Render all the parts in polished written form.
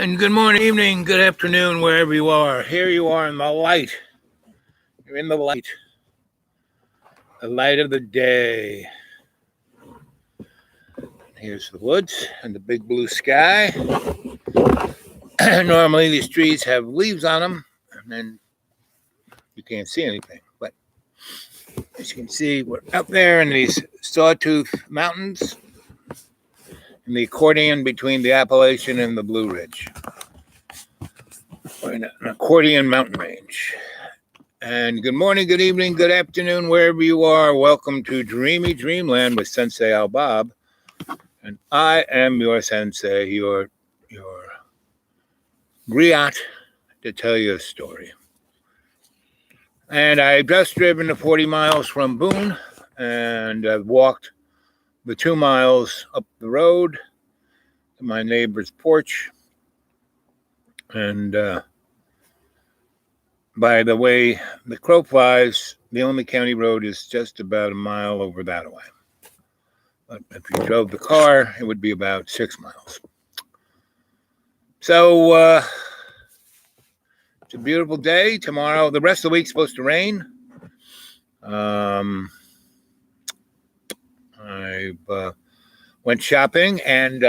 And good morning, evening, good afternoon, wherever you are. Here you are in the light. You're in the light of the day. Here's the woods and the big blue sky. Normally, these trees have leaves on them, and then you can't see anything. But as you can see, we're up there in these Sawtooth Mountains, in the accordion between the Appalachian and the Blue Ridge. We're in an accordion mountain range. And good morning, good evening, good afternoon, wherever you are. Welcome to Dreamy Dreamland with Sensei Al Bob. And I am your sensei, your griot to tell you a story. And I've just driven the 40 miles from Boone, and I've walked the 2 miles up the road to my neighbor's porch. And by the way the crow flies, the only county road is just about a mile over that way. But if you drove the car, it would be about 6 miles. So it's a beautiful day. Tomorrow, the rest of the week's supposed to rain. I went shopping, and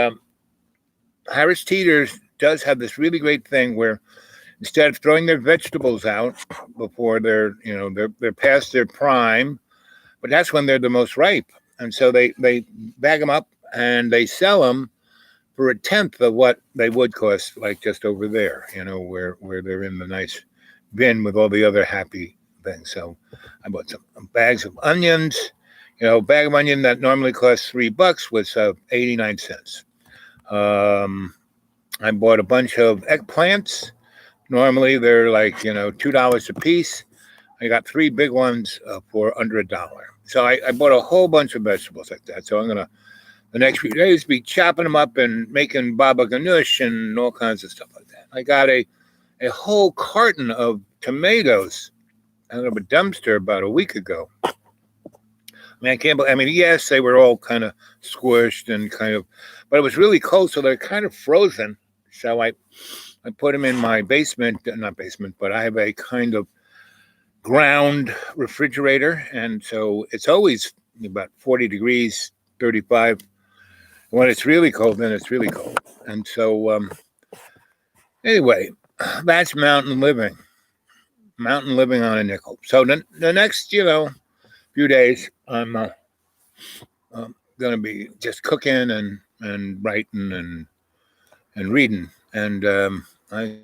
Harris Teeter's does have this really great thing where instead of throwing their vegetables out before they're past their prime, but that's when they're the most ripe. And so they bag them up and they sell them for 1/10 of what they would cost, like just over there, where they're in the nice bin with all the other happy things. So I bought some bags of onions. A bag of onion that normally costs $3 was 89 cents. I bought a bunch of eggplants. Normally they're like, $2 a piece. I got 3 big ones for under $1. So I bought a whole bunch of vegetables like that. So I'm going to, the next few days, be chopping them up and making baba ganoush and all kinds of stuff like that. I got a whole carton of tomatoes out of a dumpster about a week ago. I can't believe, yes, they were all kind of squished and but it was really cold, so they're kind of frozen. So I put them in my basement, not basement, but I have a kind of ground refrigerator, and so it's always about 40 degrees, 35. When it's really cold, then it's really cold. And so anyway, that's mountain living on a nickel. So the next few days, I'm going to be just cooking and writing and reading. And I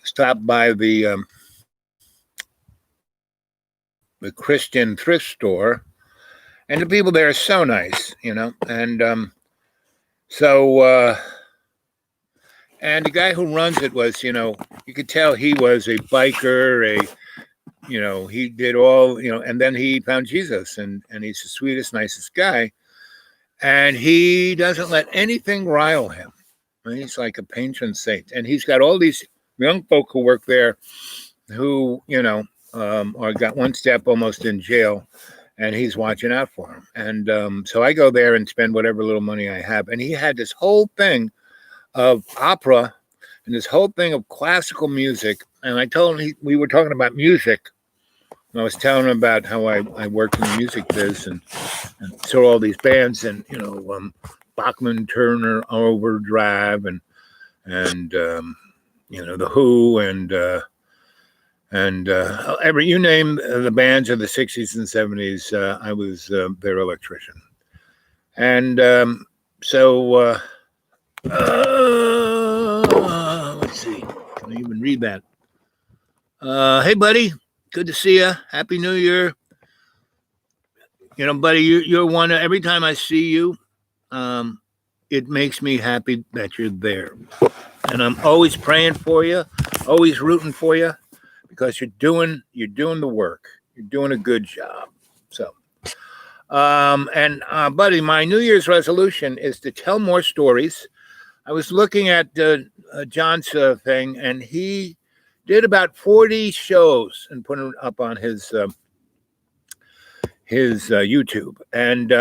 stopped by the Christian thrift store, and the people there are so nice, and so and the guy who runs it was, you could tell he was a biker, he did all, and then he found Jesus, and he's the sweetest, nicest guy, and he doesn't let anything rile him. He's like a patron saint, and he's got all these young folk who work there who, or got one step almost in jail, and he's watching out for him. And so I go there and spend whatever little money I have. And he had this whole thing of opera and this whole thing of classical music. And I told him, we were talking about music. And I was telling him about how I worked in the music biz and saw all these bands, and, Bachman Turner Overdrive and The Who and you name the bands of the 60s and 70s, I was their electrician. And so let's see, can I even read that? Hey, buddy, good to see you. Happy New Year. Buddy, you're one. Every time I see you, it makes me happy that you're there. And I'm always praying for you, always rooting for you, because you're doing the work. You're doing a good job. So, buddy, my New Year's resolution is to tell more stories. I was looking at John's thing, and he did about 40 shows and put it up on his YouTube. And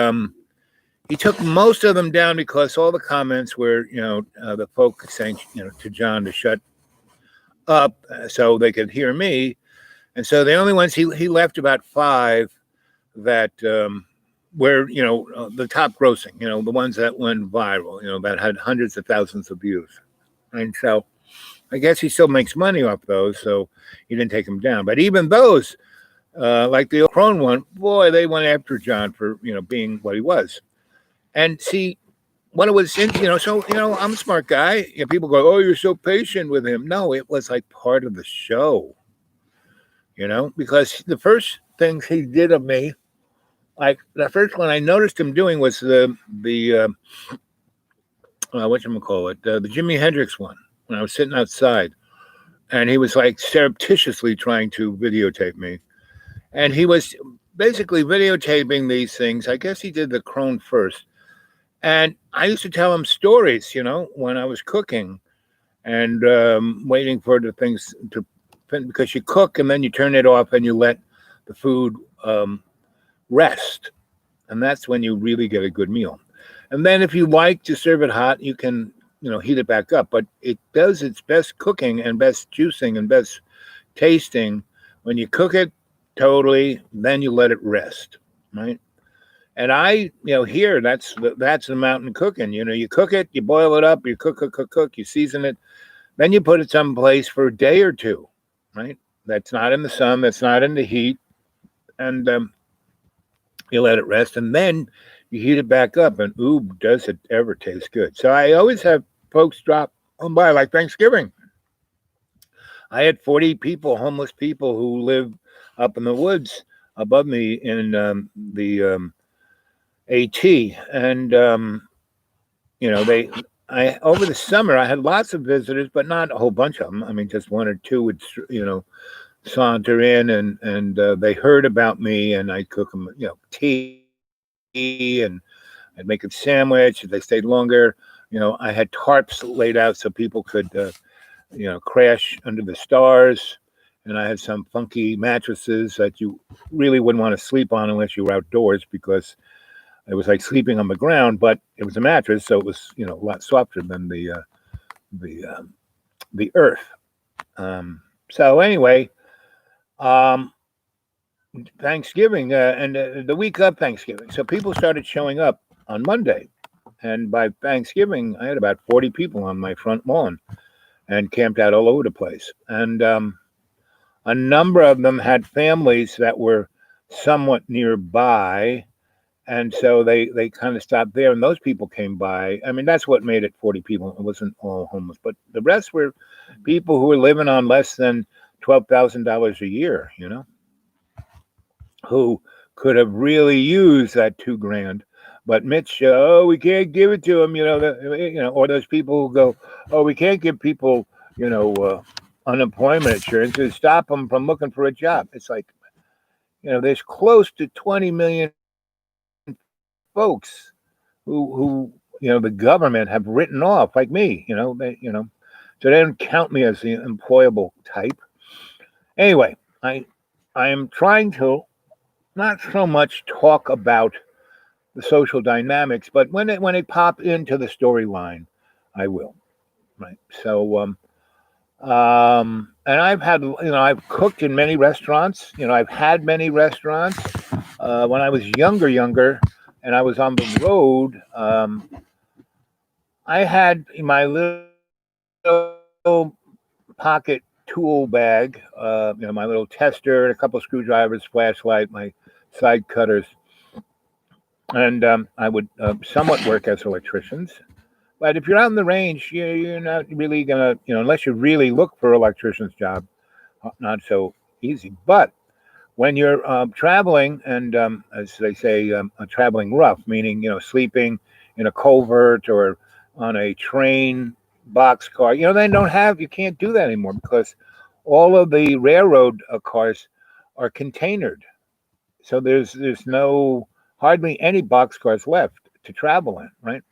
he took most of them down because all the comments were, the folks saying, to John to shut up so they could hear me. And so the only ones he left about five that were, the top grossing, the ones that went viral, that had hundreds of thousands of views. And so I guess he still makes money off those. So he didn't take them down. But even those, like the Crone one, boy, they went after John for, being what he was. And see, when it was, I'm a smart guy. People go, oh, you're so patient with him. No, it was like part of the show, because the first things he did of me, like the first one I noticed him doing was the whatchamacallit, the Jimi Hendrix one, when I was sitting outside. And he was like surreptitiously trying to videotape me. And he was basically videotaping these things. I guess he did the Crone first. And I used to tell him stories, when I was cooking and waiting for the things to, because you cook and then you turn it off and you let the food rest. And that's when you really get a good meal. And then if you like to serve it hot, you can, heat it back up. But it does its best cooking and best juicing and best tasting when you cook it totally, then you let it rest, right? And I, here, that's the mountain cooking. You cook it, you boil it up, you cook, you season it. Then you put it someplace for a day or two, right? That's not in the sun, that's not in the heat. And you let it rest. And then you heat it back up. And, ooh, does it ever taste good. So I always have folks drop on by, like Thanksgiving. I had 40 people, homeless people who live up in the woods above me in the AT, and I over the summer I had lots of visitors, but not a whole bunch of them. I mean, just one or two would saunter in, and they heard about me, and I'd cook them tea, and I'd make a sandwich. If they stayed longer, I had tarps laid out so people could crash under the stars. And I had some funky mattresses that you really wouldn't want to sleep on unless you were outdoors, because it was like sleeping on the ground, but it was a mattress, so it was a lot softer than the earth. So anyway, Thanksgiving and the week of Thanksgiving, so people started showing up on Monday, and by Thanksgiving, I had about 40 people on my front lawn and camped out all over the place, and a number of them had families that were somewhat nearby. And so they kind of stopped there, and those people came by. I mean, that's what made it 40 people. It wasn't all homeless, but the rest were people who were living on less than $12,000 a year, who could have really used that $2,000. But Mitch, we can't give it to them, or those people who go, oh, we can't give people, unemployment insurance to stop them from looking for a job. It's like, there's close to 20 million folks who the government have written off, like me, so they don't count me as the employable type. Anyway, I am trying to not so much talk about the social dynamics, but when they pop into the storyline, I will, right? So and I've had I've cooked in many restaurants. I've had many restaurants when I was younger. And I was on the road. I had my little pocket tool bag, my little tester, a couple of screwdrivers, flashlight, my side cutters, and I would somewhat work as electricians. But if you're out in the range, you're not really gonna, unless you really look for an electrician's job, not so easy. But when you're traveling, and as they say, traveling rough, meaning sleeping in a culvert or on a train boxcar, you can't do that anymore, because all of the railroad cars are containered, so there's hardly any boxcars left to travel in, right?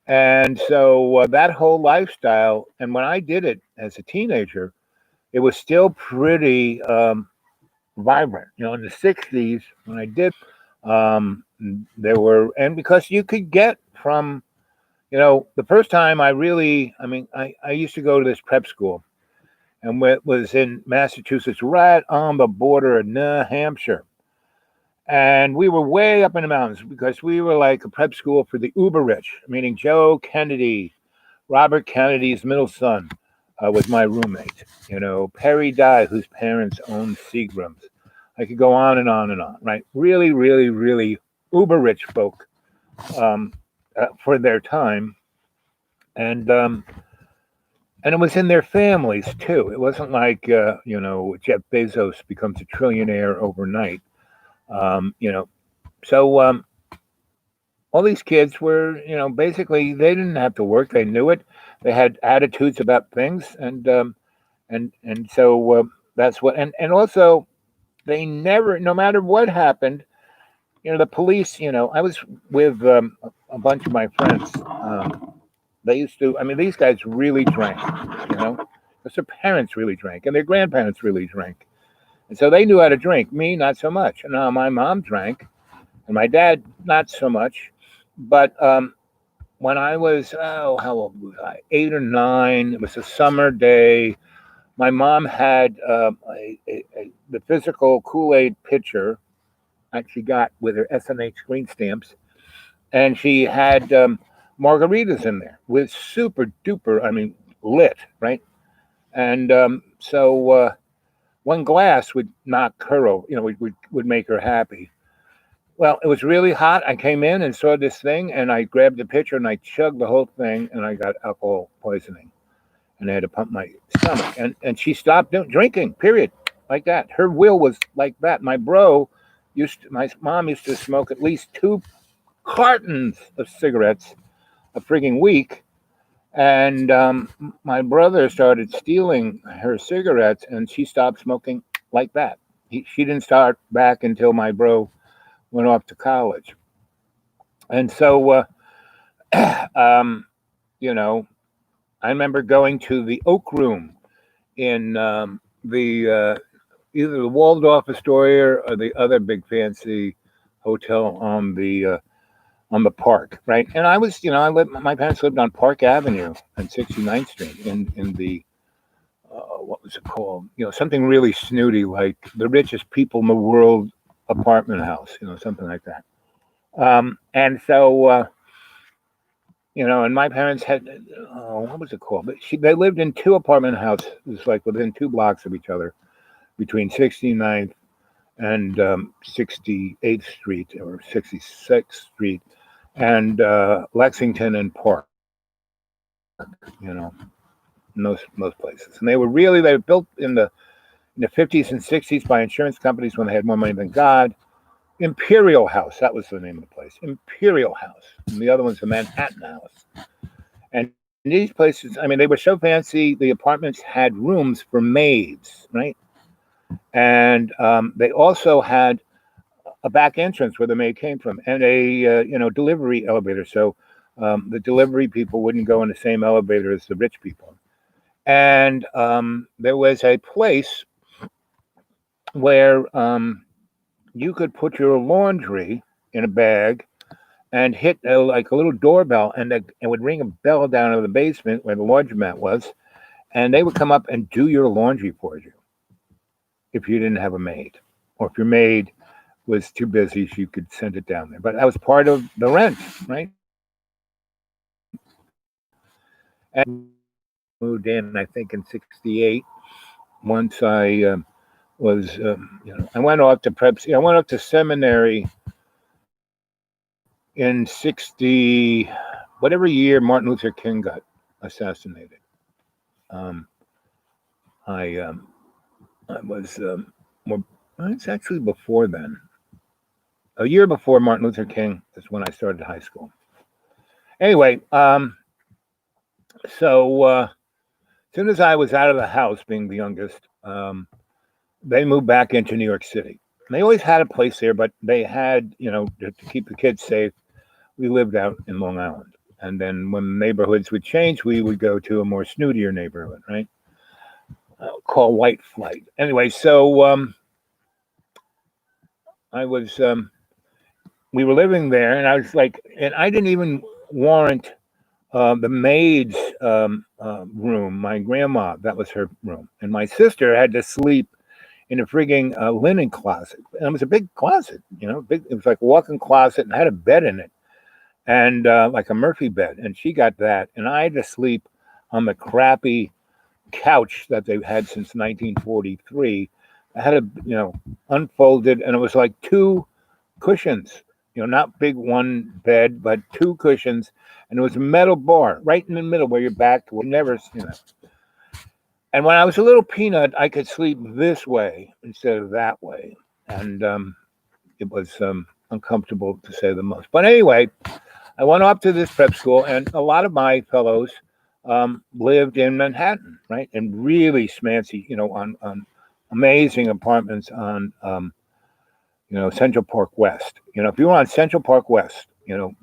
And so that whole lifestyle, and when I did it as a teenager, it was still pretty vibrant. In the 60s, when I did, there were, and because you could get from, the first time I used to go to this prep school, and it was in Massachusetts, right on the border of New Hampshire. And we were way up in the mountains because we were like a prep school for the uber rich, meaning Joe Kennedy, Robert Kennedy's middle son, was my roommate. Perry Dye, whose parents owned Seagram's. I could go on and on and on, right? Really, really, really uber rich folk for their time. And it was in their families too. It wasn't like Jeff Bezos becomes a trillionaire overnight. So all these kids were, basically they didn't have to work. They knew it. They had attitudes about things, and so that's what. And also they never, no matter what happened, the police. I was with a bunch of my friends. They used to. I mean, these guys really drank. Because their parents really drank, and their grandparents really drank, and so they knew how to drink. Me, not so much. Now my mom drank, and my dad not so much. But when I was, how old was I? 8 or 9. It was a summer day. My mom had the physical Kool-Aid pitcher that she got with her SNH green stamps, and she had margaritas in there with super duper, lit, right? And so one glass would knock her over, would make her happy. Well, it was really hot. I came in and saw this thing, and I grabbed the pitcher and I chugged the whole thing, and I got alcohol poisoning, and I had to pump my stomach. And she stopped drinking. Period, like that. Her will was like that. My mom used to smoke at least 2 cartons of cigarettes a frigging week, and my brother started stealing her cigarettes, and she stopped smoking like that. She didn't start back until my bro went off to college. And so, I remember going to the Oak Room in the either the Waldorf Astoria or the other big fancy hotel on the park, right? And I was, my parents lived on Park Avenue and 69th Street in the what was it called? Something really snooty, like the richest people in the world apartment house, something like that. And so, and my parents had, what was it called? But they lived in 2 apartment houses, like within 2 blocks of each other, between 69th and 68th Street or 66th Street, and Lexington and Park, in most places. And they were built in the 50s and 60s by insurance companies when they had more money than God. Imperial House, that was the name of the place. Imperial House. And the other one's the Manhattan House. And these places, they were so fancy, the apartments had rooms for maids, right? And they also had a back entrance where the maid came from, and a delivery elevator. So the delivery people wouldn't go in the same elevator as the rich people. And there was a place where you could put your laundry in a bag and hit like a little doorbell, and it would ring a bell down in the basement where the laundromat was, and they would come up and do your laundry for you if you didn't have a maid, or if your maid was too busy, you could send it down there. But that was part of the rent, right? And moved in, I think, in '68. Once I was, I went off to prep. I went off to seminary in '60, whatever year Martin Luther King got assassinated. I was more. It's actually before then. A year before Martin Luther King is when I started high school. Anyway, so as soon as I was out of the house, being the youngest, they moved back into New York City. And they always had a place there, but they had, to keep the kids safe, we lived out in Long Island. And then when neighborhoods would change, we would go to a more snootier neighborhood, right? Called White Flight. Anyway, so I was, we were living there, and I was like, and I didn't even warrant the maid's room. My grandma, that was her room, and my sister had to sleep in a frigging linen closet. And it was a big closet, big. It was like a walk-in closet and had a bed in it, and like a Murphy bed. And she got that, and I had to sleep on the crappy couch that they've had since 1943. I had a unfolded, and it was like two cushions. Not big one bed, but two cushions, and it was a metal bar right in the middle where your back would never. And when I was a little peanut, I could sleep this way instead of that way, and it was uncomfortable to say the most. But anyway, I went up to this prep school, and a lot of my fellows lived in Manhattan, right, and really smancy, on amazing apartments on, Central Park West. If you were on Central Park West,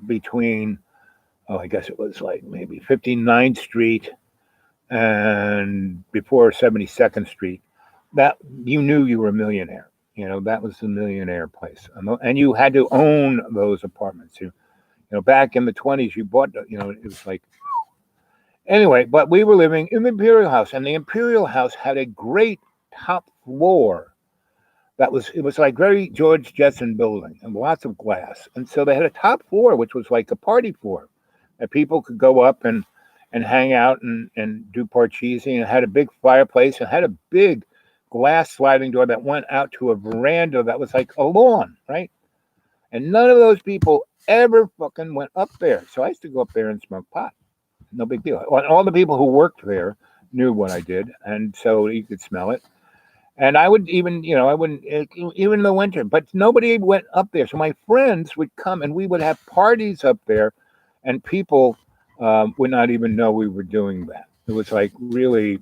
between, I guess it was like maybe 59th Street and before 72nd Street, that you knew you were a millionaire. That was the millionaire place, and you had to own those apartments. Back in the 20s, you bought. It was like anyway. But we were living in the Imperial House, and the Imperial House had a great top floor. It was like very George Jetson building, and lots of glass. And so they had a top floor, which was like a party floor, that people could go up and hang out and do parcheesi, and had a big fireplace, and had a big glass sliding door that went out to a veranda that was like a lawn, right? And none of those people ever fucking went up there. So I used to go up there and smoke pot. No big deal. All the people who worked there knew what I did, and so you could smell it. And I would even, I wouldn't, even in the winter, but nobody went up there. So my friends would come, and we would have parties up there, and people would not even know we were doing that. It was like really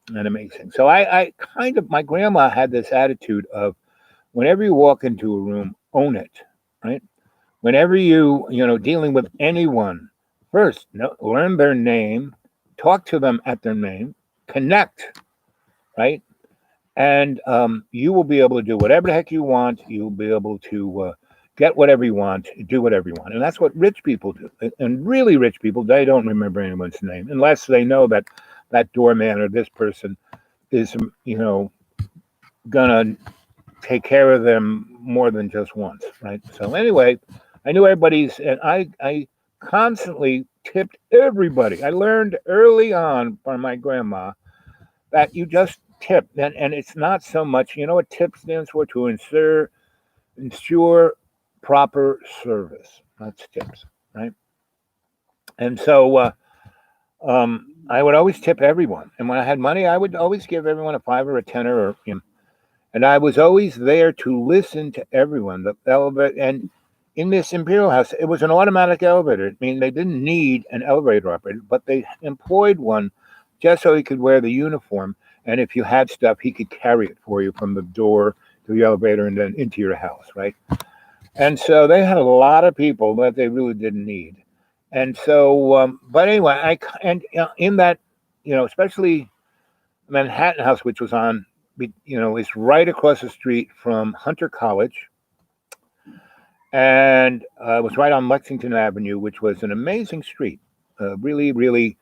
an amazing. So I kind of, my grandma had this attitude of whenever you walk into a room, own it, right? Whenever dealing with anyone, first, learn their name, talk to them at their name, connect, right? And you will be able to do whatever the heck you want. You'll be able to get whatever you want, do whatever you want. And that's what rich people do. And really rich people, they don't remember anyone's name unless they know that that doorman or this person is, gonna take care of them more than just once, right? So anyway, I knew everybody's, and I constantly tipped everybody. I learned early on from my grandma that you just tip, and it's not so much, what tip stands for? To ensure proper service. That's tips, right? And so I would always tip everyone, and when I had money, I would always give everyone a $5 or a $10 or and I was always there to listen to everyone. The elevator, and in this Imperial House, it was an automatic elevator. I mean, they didn't need an elevator operator, but they employed one just so he could wear the uniform. And if you had stuff, he could carry it for you from the door to the elevator and then into your house, right? And so they had a lot of people that they really didn't need. And so, but anyway, in that, especially Manhattan House, which was on, it's right across the street from Hunter College, and it was right on Lexington Avenue, which was an amazing street. Really, really,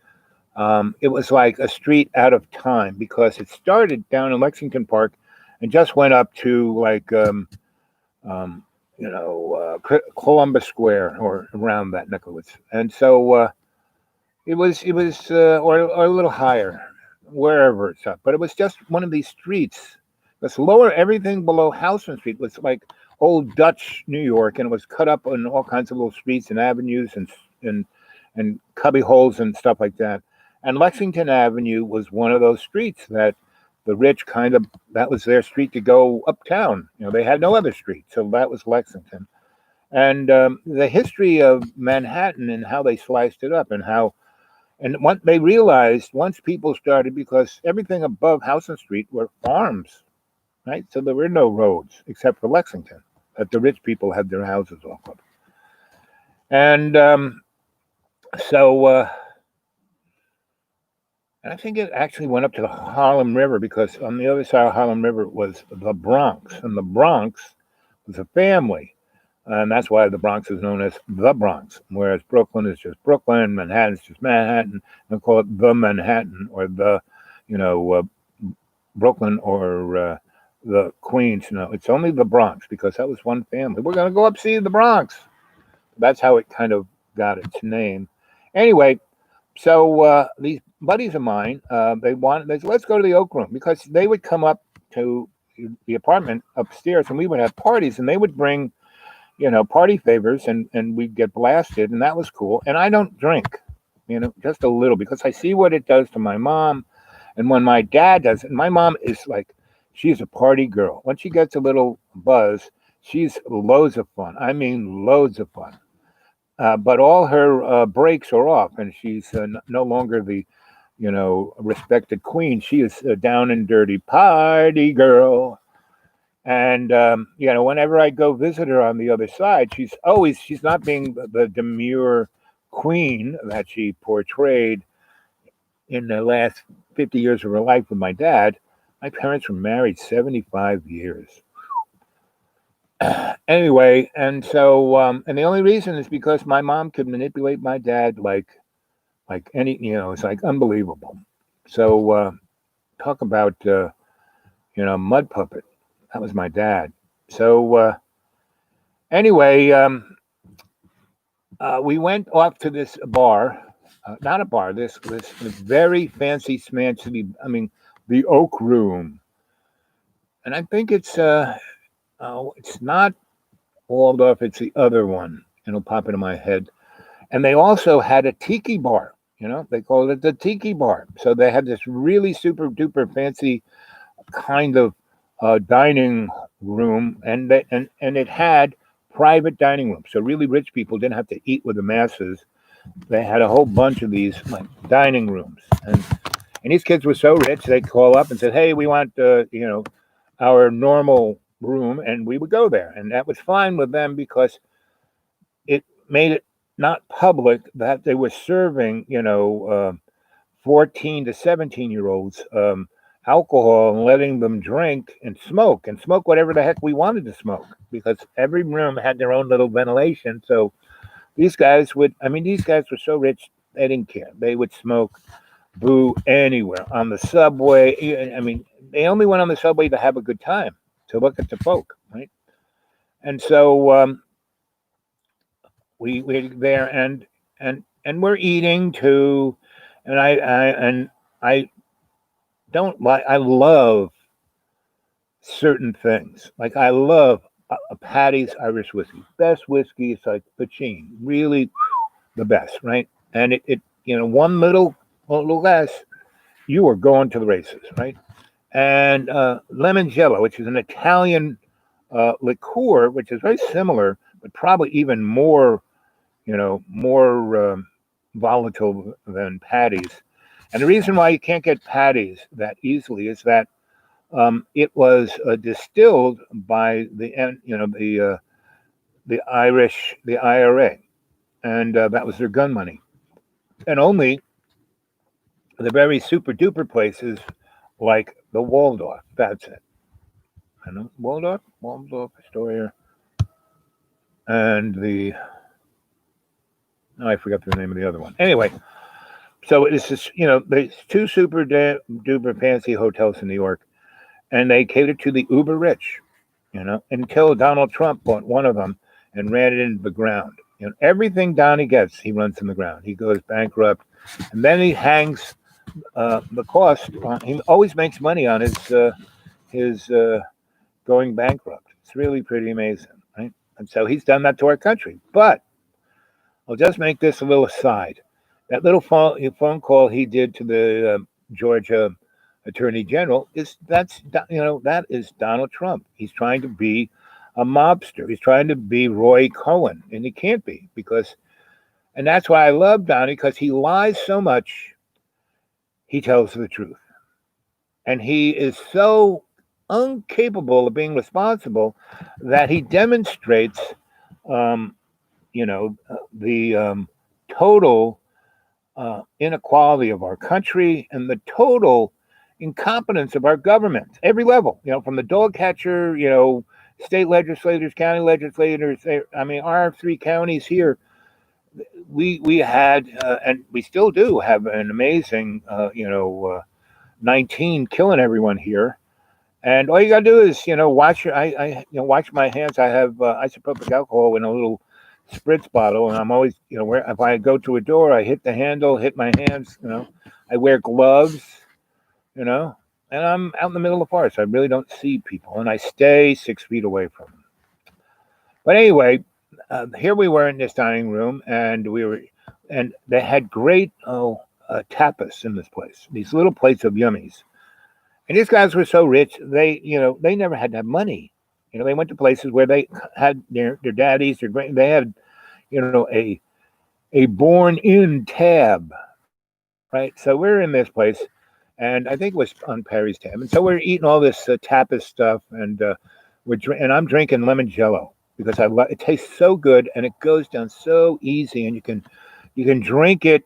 it was like a street out of time because it started down in Lexington Park and just went up to like, Columbus Square or around that neck of the woods. And so it was, or a little higher, wherever it's up. But it was just one of these streets. This lower, everything below Houston Street was like old Dutch New York, and it was cut up on all kinds of little streets and avenues and cubby holes and stuff like that. And Lexington Avenue was one of those streets that the rich that was their street to go uptown. They had no other street, so that was Lexington. And the history of Manhattan and how they sliced it up, and what they realized once people started, because everything above Houston Street were farms, right? So there were no roads except for Lexington that the rich people had their houses off of. And so I think it actually went up to the Harlem River, because on the other side of Harlem River was the Bronx, and the Bronx was a family. And that's why the Bronx is known as the Bronx, whereas Brooklyn is just Brooklyn, Manhattan is just Manhattan. They call it the Manhattan or the, you know, Brooklyn or the Queens. No, it's only the Bronx because that was one family. We're going to go up see the Bronx. That's how it kind of got its name. Anyway, so these buddies of mine, they said, let's go to the Oak Room because they would come up to the apartment upstairs and we would have parties and they would bring, party favors and we'd get blasted and that was cool. And I don't drink, just a little because I see what it does to my mom. And when my dad does it, my mom is like, she's a party girl. When she gets a little buzz, she's loads of fun. I mean, loads of fun. But all her breaks are off, and she's no longer the, respected queen. She is a down and dirty party girl. And whenever I go visit her on the other side, she's not being the demure queen that she portrayed in the last 50 years of her life with my dad. My parents were married 75 years. Anyway, and so and the only reason is because my mom could manipulate my dad like any, it's like unbelievable. So talk about mud puppet. That was my dad. So anyway, we went off to this bar, not a bar, this very fancy smancy. I mean, the Oak Room, and I think it's not Waldorf, it's the other one. It'll pop into my head. And they also had a tiki bar. They called it the tiki bar. So they had this really super duper fancy kind of dining room, and it had private dining rooms. So really rich people didn't have to eat with the masses. They had a whole bunch of these like dining rooms, and these kids were so rich they'd call up and said, "Hey, we want our normal room," and we would go there, and that was fine with them because it made it not public that they were serving 14 to 17-year-olds alcohol and letting them drink and smoke whatever the heck we wanted to smoke because every room had their own little ventilation. So these guys were so rich they didn't care. They would smoke boo anywhere on the subway. I mean, they only went on the subway to have a good time, to look at the folk, right? And so we're there and we're eating too, and I don't like. I love certain things. Like I love a Patty's Irish whiskey, best whiskey. It's like Pachin, really the best, right? And it one little less, you are going to the races, right? And lemon jello, which is an Italian liqueur, which is very similar, but probably even more, more volatile than Patty's. And the reason why you can't get Patty's that easily is that it was distilled by the Irish, the IRA, and that was their gun money. And only the very super duper places like the Waldorf. That's it. I know Waldorf Astoria, and I forgot the name of the other one. Anyway, so it's just there's two super duper fancy hotels in New York, and they cater to the uber rich. Until Donald Trump bought one of them and ran it into the ground. Everything Donnie gets, he runs in the ground. He goes bankrupt, and then he hangs the cost. He always makes money on his going bankrupt. It's really pretty amazing, right? And so he's done that to our country. But I'll just make this a little aside. That little phone call he did to the Georgia Attorney General that is Donald Trump. He's trying to be a mobster. He's trying to be Roy Cohen, and he can't be and that's why I love Donnie, because he lies so much. He tells the truth, and he is so incapable of being responsible that he demonstrates, the total inequality of our country and the total incompetence of our government, every level, from the dog catcher, state legislators, county legislators. I mean, our three counties here, we had and we still do have an amazing, 19 killing everyone here. And all you gotta do is, watch your, watch my hands. I have isopropyl alcohol in a little spritz bottle, and I'm always, where if I go to a door, I hit the handle, hit my hands. I wear gloves, you know, and I'm out in the middle of the forest. I really don't see people, and I stay 6 feet away from them. But anyway, here we were in this dining room, and they had great tapas in this place. These little plates of yummies. And these guys were so rich, they never had to have money. They went to places where they had their daddies, they had, a born-in tab, right? So we're in this place, and I think it was on Perry's tab, and so we're eating all this tapas stuff, and and I'm drinking lemon Jello because it tastes so good, and it goes down so easy, and you can drink it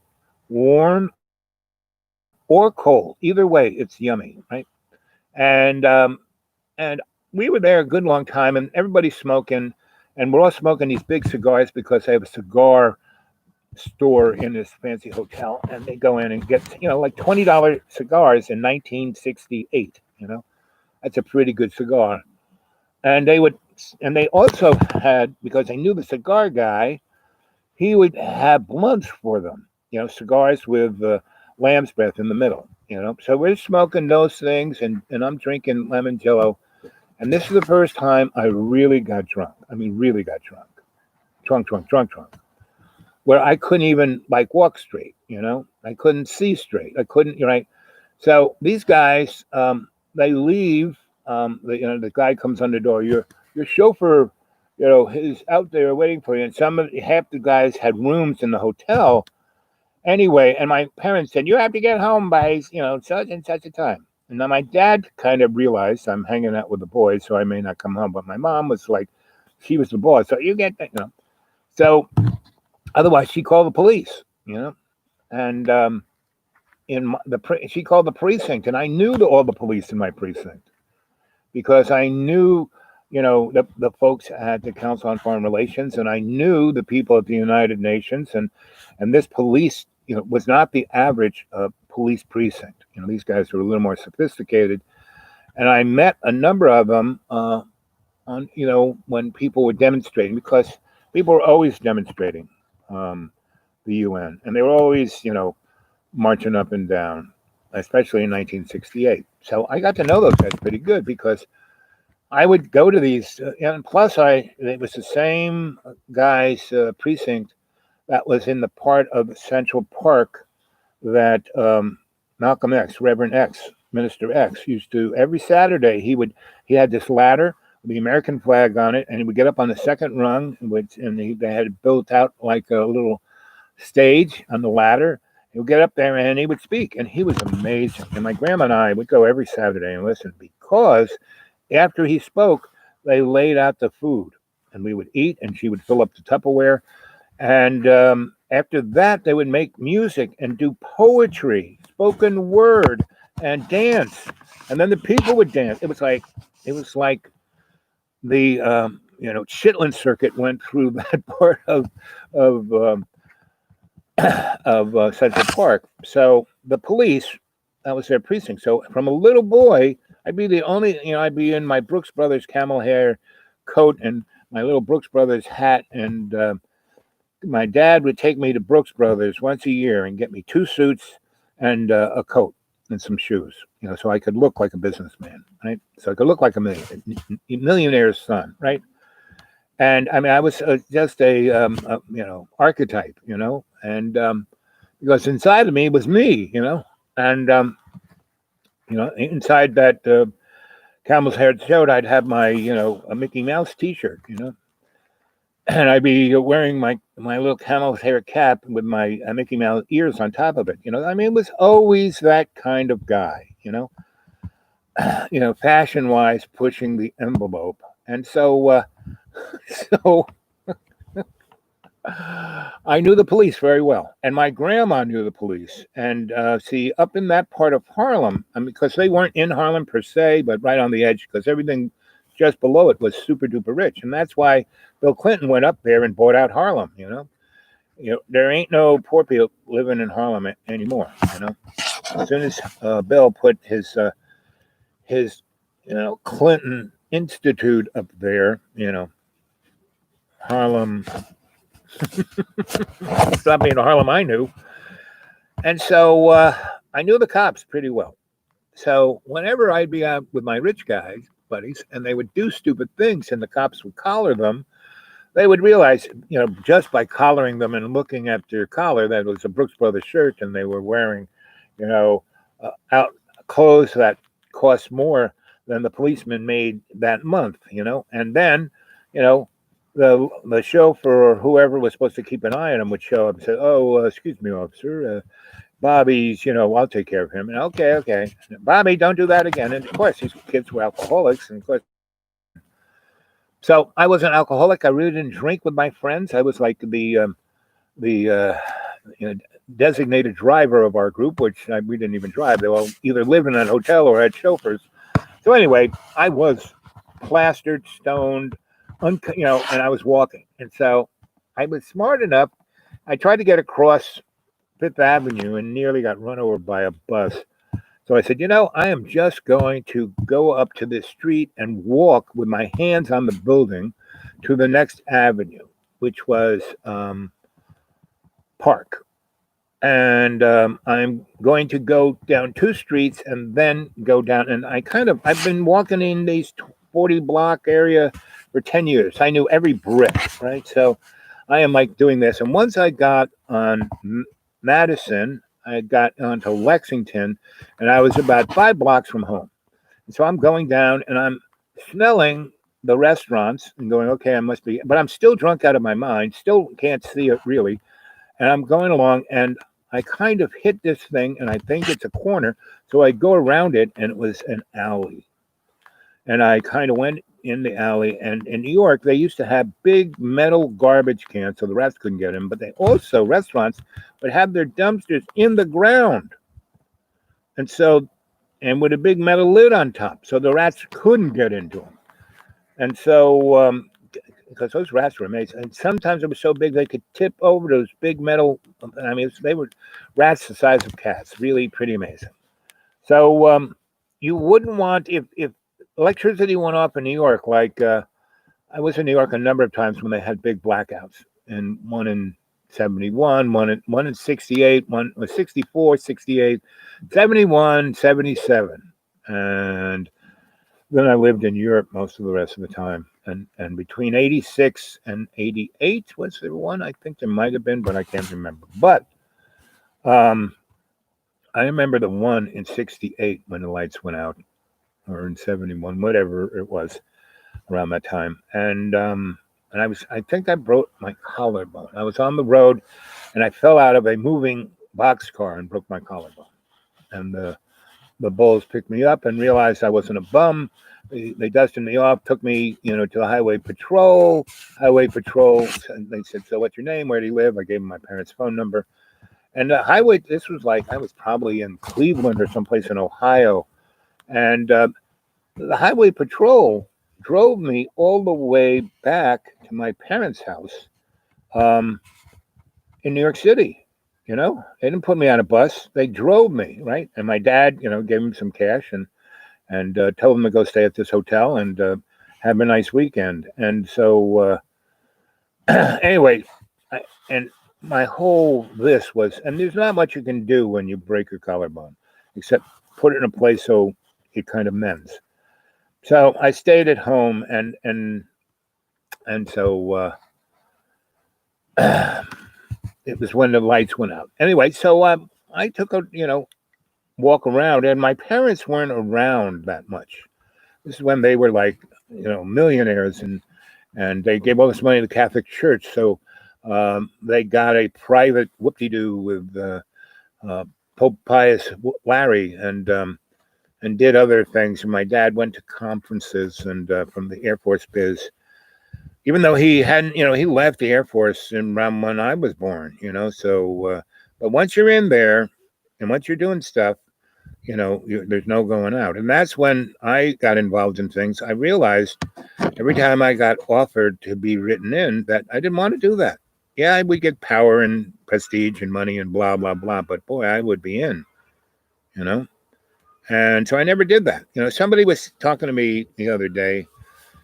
warm or cold. Either way, it's yummy, right? And we were there a good long time, and everybody's smoking, and we're all smoking these big cigars because they have a cigar store in this fancy hotel, and they go in and get like $20 cigars in 1968. That's a pretty good cigar. And they also had, because they knew the cigar guy, he would have blunts for them, cigars with lamb's breath in the middle. So we're smoking those things, and I'm drinking lemon Jello. And this is the first time I really got drunk. I mean, really got drunk. Drunk. Where I couldn't even walk straight, I couldn't see straight. I couldn't, right? So these guys, they leave. The guy comes on the door. Your chauffeur, is out there waiting for you. And half the guys had rooms in the hotel. Anyway, and my parents said, you have to get home by, such and such a time. And now my dad kind of realized I'm hanging out with the boys, so I may not come home. But my mom was like, she was the boss. So you get that, So otherwise, she called the police, and she called the precinct, and I knew all the police in my precinct because I knew, the folks at the Council on Foreign Relations, and I knew the people at the United Nations, and this police, was not the average police precinct. These guys were a little more sophisticated, and I met a number of them when people were demonstrating, because people were always demonstrating the UN, and they were always, marching up and down, especially in 1968. So I got to know those guys pretty good because I would go to these, and plus it was the same guy's precinct that was in the part of Central Park that Malcolm X, Reverend X, Minister X, used to every Saturday. He had this ladder with the American flag on it, and he would get up on the second rung, they had built out like a little stage on the ladder. He would get up there and he would speak, and he was amazing. And my grandma and I would go every Saturday and listen, because after he spoke, they laid out the food, and we would eat, and she would fill up the Tupperware. And after that, they would make music and do poetry, spoken word, and dance. And then the people would dance. It was like the Chitlin circuit went through that part of Central Park. So the police, that was their precinct. So from a little boy, I'd be the only, I'd be in my Brooks Brothers camel hair coat and my little Brooks Brothers hat, and my dad would take me to Brooks Brothers once a year and get me 2 suits and a coat and some shoes, so I could look like a businessman, right? So I could look like a millionaire's son, right? And I mean, I was just a archetype, and because inside of me was me, and inside that camel's hair shirt, I'd have my a Mickey Mouse T-shirt, and I'd be wearing my little camel's hair cap with my Mickey Mouse ears on top of it. I mean, it was always that kind of guy, fashion wise, pushing the envelope, and so. So I knew the police very well, and my grandma knew the police. And see, up in that part of Harlem, because they weren't in Harlem per se, but right on the edge, because everything just below it was super duper rich, and that's why Bill Clinton went up there and bought out Harlem. There ain't no poor people living in Harlem anymore. As soon as Bill put his Clinton Institute up there, Harlem stopped being the Harlem I knew, and so I knew the cops pretty well. So whenever I'd be out with my rich guys buddies, and they would do stupid things, and the cops would collar them, they would realize, just by collaring them and looking at their collar, that it was a Brooks Brothers shirt, and they were wearing, out clothes that cost more than the policeman made that month, and then, the chauffeur or whoever was supposed to keep an eye on them would show up and say, "Oh, excuse me, officer, Bobby's, I'll take care of him." And okay, Bobby, don't do that again. And of course, these kids were alcoholics, and of course. So I was an alcoholic. I really didn't drink with my friends. I was like the designated driver of our group, which we didn't even drive. They all either lived in a hotel or had chauffeurs. So anyway, I was plastered, stoned, and I was walking. And so I was smart enough. I tried to get across Fifth Avenue and nearly got run over by a bus. So I said, I am just going to go up to this street and walk with my hands on the building to the next avenue, which was Park. And I'm going to go down 2 streets and then go down. And I've been walking in these 40 block area for 10 years. I knew every brick, right? So I am like doing this. And once I got on Madison, I got onto Lexington, and I was about 5 blocks from home. And so I'm going down, and I'm smelling the restaurants and going, okay, I must be, but I'm still drunk out of my mind, still can't see it really. And I'm going along, and I kind of hit this thing, and I think it's a corner. So I go around it, and it was an alley. And I kind of went in the alley. And in New York, they used to have big metal garbage cans so the rats couldn't get in. But they also, restaurants, would have their dumpsters in the ground. And with a big metal lid on top. So the rats couldn't get into them. And so, because those rats were amazing. And sometimes it was so big they could tip over those big metal. They were rats the size of cats. Really pretty amazing. So you wouldn't want, if electricity went off in New York, like I was in New York a number of times when they had big blackouts, and one in 71, one in 68, one was 64, 68, 71, 77. And then I lived in Europe most of the rest of the time. And between 86 and 88, was there one? I think there might have been, but I can't remember. But I remember the one in 68 when the lights went out, or in 71, whatever it was around that time. And I think I broke my collarbone. I was on the road and I fell out of a moving boxcar and broke my collarbone. And the bulls picked me up and realized I wasn't a bum. They dusted me off, took me, to the highway patrol. And they said, "So what's your name? Where do you live?" I gave them my parents' phone number. And the highway, this was like, I was probably in Cleveland or someplace in Ohio. And the highway patrol drove me all the way back to my parents' house in New York City. They didn't put me on a bus. They drove me, right? And my dad, gave him some cash and told him to go stay at this hotel and have a nice weekend. And so anyway, my whole this was, and there's not much you can do when you break your collarbone, except put it in a place so it kind of mends. So I stayed at home, and so it was when the lights went out. Anyway, so I took a walk around, and my parents weren't around that much. This is when they were like millionaires, and they gave all this money to the Catholic Church, so they got a private whoop-de-doo with Pope Pius Larry, and did other things. And my dad went to conferences and from the Air Force biz, even though he hadn't, he left the Air Force around when I was born, so, but once you're in there and once you're doing stuff, there's no going out. And that's when I got involved in things. I realized every time I got offered to be written in, that I didn't want to do that. Yeah, I would get power and prestige and money and blah blah blah, but boy, I would be in, you know. And so I never did that. Somebody was talking to me the other day,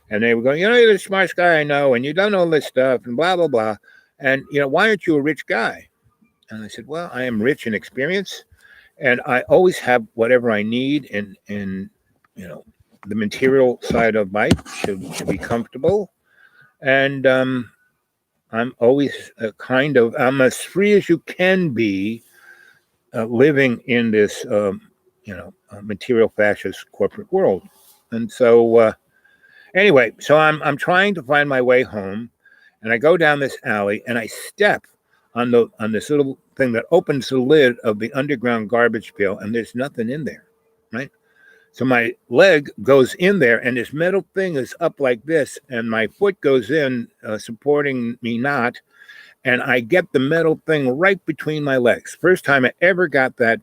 and they were going, you're the smartest guy I know, and you don't know all this stuff, and blah blah blah. And why aren't you a rich guy? And I said, well, I am rich in experience, and I always have whatever I need in the material side of life to be comfortable. And I'm always I'm as free as you can be, living in this material fascist corporate world. And so anyway, so I'm trying to find my way home, and I go down this alley and I step on this little thing that opens the lid of the underground garbage pail, and there's nothing in there, right? So my leg goes in there, and this metal thing is up like this, and my foot goes in, supporting me not, and I get the metal thing right between my legs. First time I ever got that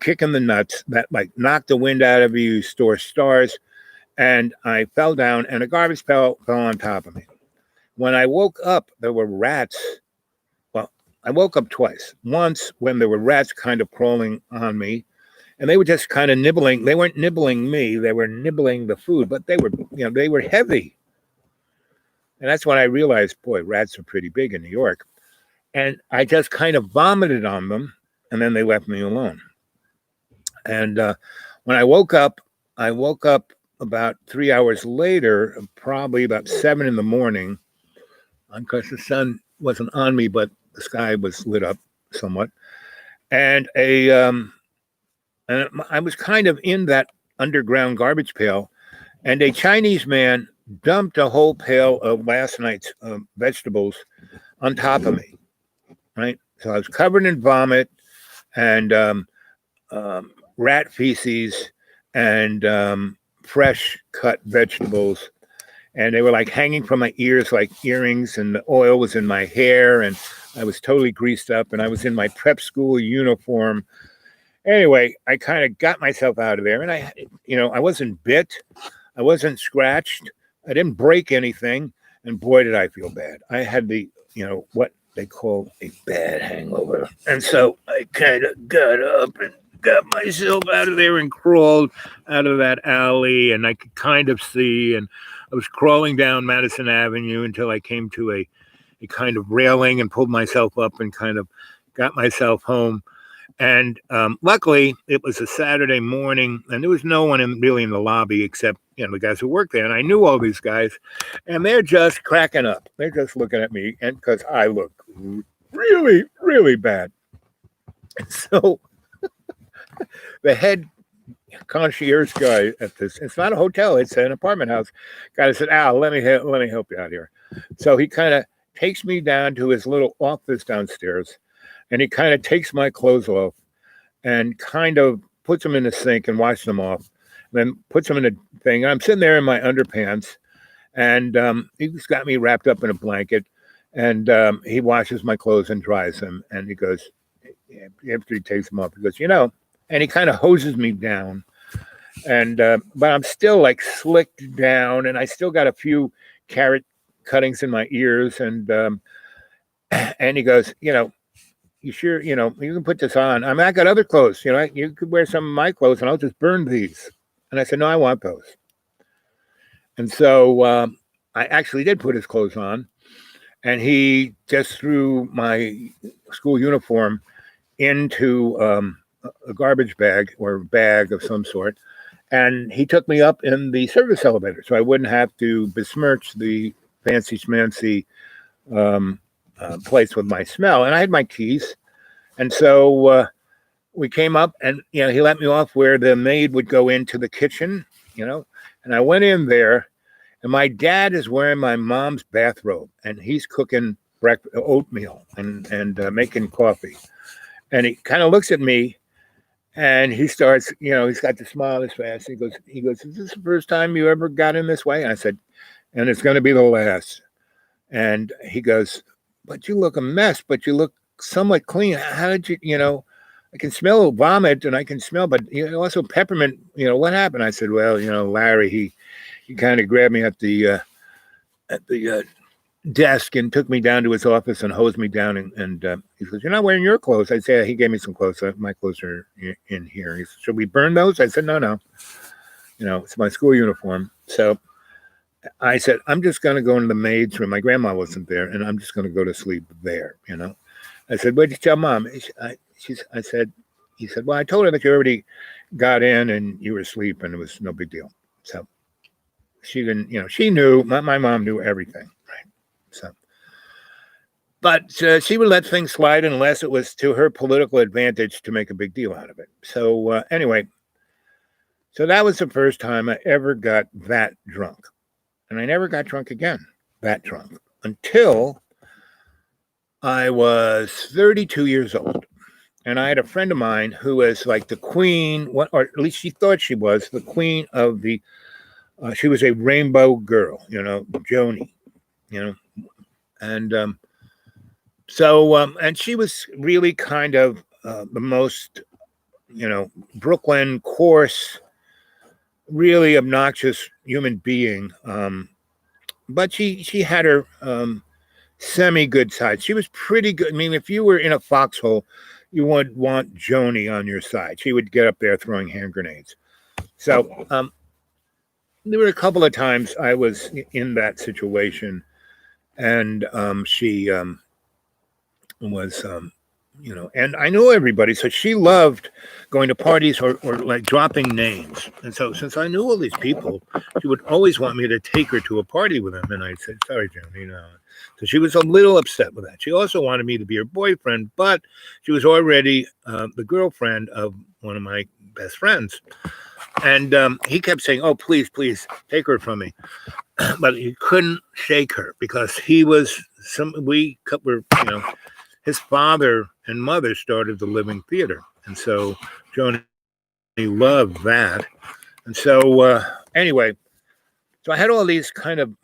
kick in the nuts that like knocked the wind out of you, store stars, and I fell down, and a garbage pail fell on top of me. When I woke up, there were rats. Well, I woke up twice. Once when there were rats kind of crawling on me, and they were just kind of nibbling. They weren't nibbling me; they were nibbling the food, but they were heavy. And that's when I realized, boy, rats are pretty big in New York. And I just kind of vomited on them, and then they left me alone. And when I woke up about 3 hours later, probably about 7 in the morning, because the sun wasn't on me, but the sky was lit up somewhat. And I was kind of in that underground garbage pail, and a Chinese man dumped a whole pail of last night's vegetables on top of me, right? So I was covered in vomit and rat feces and fresh cut vegetables. And they were like hanging from my ears like earrings, and the oil was in my hair, and I was totally greased up, and I was in my prep school uniform. Anyway, I kind of got myself out of there, and I wasn't bit. I wasn't scratched. I didn't break anything. And boy, did I feel bad. I had what they call a bad hangover. And so I kind of got up and got myself out of there and crawled out of that alley, and I could kind of see, and I was crawling down Madison Avenue until I came to a kind of railing and pulled myself up and kind of got myself home. And luckily, it was a Saturday morning, and there was no one really in the lobby except the guys who work there. And I knew all these guys, and they're just cracking up. They're just looking at me, and because I look really, really bad. And so the head concierge guy at this—it's not a hotel; it's an apartment house. Guy said, "Al, let me help you out here." So he kind of takes me down to his little office downstairs. And he kind of takes my clothes off and kind of puts them in the sink and washes them off. Then puts them in a thing. And I'm sitting there in my underpants, and he's got me wrapped up in a blanket. And he washes my clothes and dries them. And he goes, after he takes them off, he goes, and he kind of hoses me down. And but I'm still like slicked down, and I still got a few carrot cuttings in my ears. And he goes, you sure, you can put this on. I mean, I got other clothes, you could wear some of my clothes and I'll just burn these. And I said, no, I want those. And so I actually did put his clothes on, and he just threw my school uniform into a garbage bag or bag of some sort. And he took me up in the service elevator so I wouldn't have to besmirch the fancy schmancy place with my smell. And I had my keys. And so we came up, and, he let me off where the maid would go into the kitchen, and I went in there, and my dad is wearing my mom's bathrobe, and he's cooking oatmeal and making coffee. And he kind of looks at me, and he starts, he's got the smile on his face. He goes, is this the first time you ever got in this way? And I said, and it's going to be the last. And he goes, but you look a mess, but you look somewhat clean. How did you, I can smell vomit and I can smell, but also peppermint, what happened? I said, well, Larry, he kind of grabbed me at the desk and took me down to his office and hosed me down. And he says, "You're not wearing your clothes." I said, "He gave me some clothes. My clothes are in here." He said, "Should we burn those?" I said, "No. It's my school uniform." So I said, "I'm just going to go into the maid's room." My grandma wasn't there, and I'm just going to go to sleep there. I said, "What did you tell Mom?" I said, he said, "Well, I told her that you already got in and you were asleep and it was no big deal." So she didn't, she knew, my mom knew everything. Right. So, but she would let things slide unless it was to her political advantage to make a big deal out of it. So anyway, so that was the first time I ever got that drunk. And I never got drunk again, that drunk, until I was 32 years old. And I had a friend of mine who was like the queen, or at least she thought she was the queen of she was a rainbow girl, Joni, and and she was really kind of the most, Brooklyn coarse, really obnoxious human being. But she had her semi-good side. She was pretty good. I mean, if you were in a foxhole, you would want Joni on your side. She would get up there throwing hand grenades. So there were a couple of times I was in that situation, and she was, and I knew everybody. So she loved going to parties or like dropping names. And so since I knew all these people, she would always want me to take her to a party with them. And I said, "Sorry, Joni, So she was a little upset with that. She also wanted me to be her boyfriend, but she was already the girlfriend of one of my best friends. And he kept saying, "Oh, please, please take her from me." But he couldn't shake her because he was his father and mother started the Living Theater. And so Joni loved that. And so anyway, so I had all these kind of,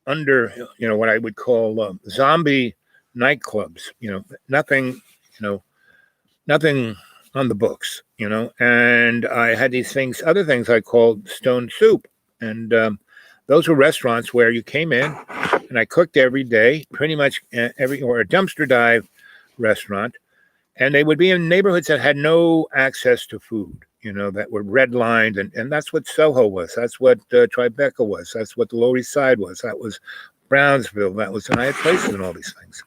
under, what I would call zombie nightclubs, nothing, nothing on the books, and I had these other things I called Stone Soup. And those were restaurants where you came in and I cooked every day, pretty much or a dumpster dive restaurant. And they would be in neighborhoods that had no access to food, that were redlined. And that's what Soho was. That's what Tribeca was. That's what the Lower East Side was. That was Brownsville. And I had places in all these things.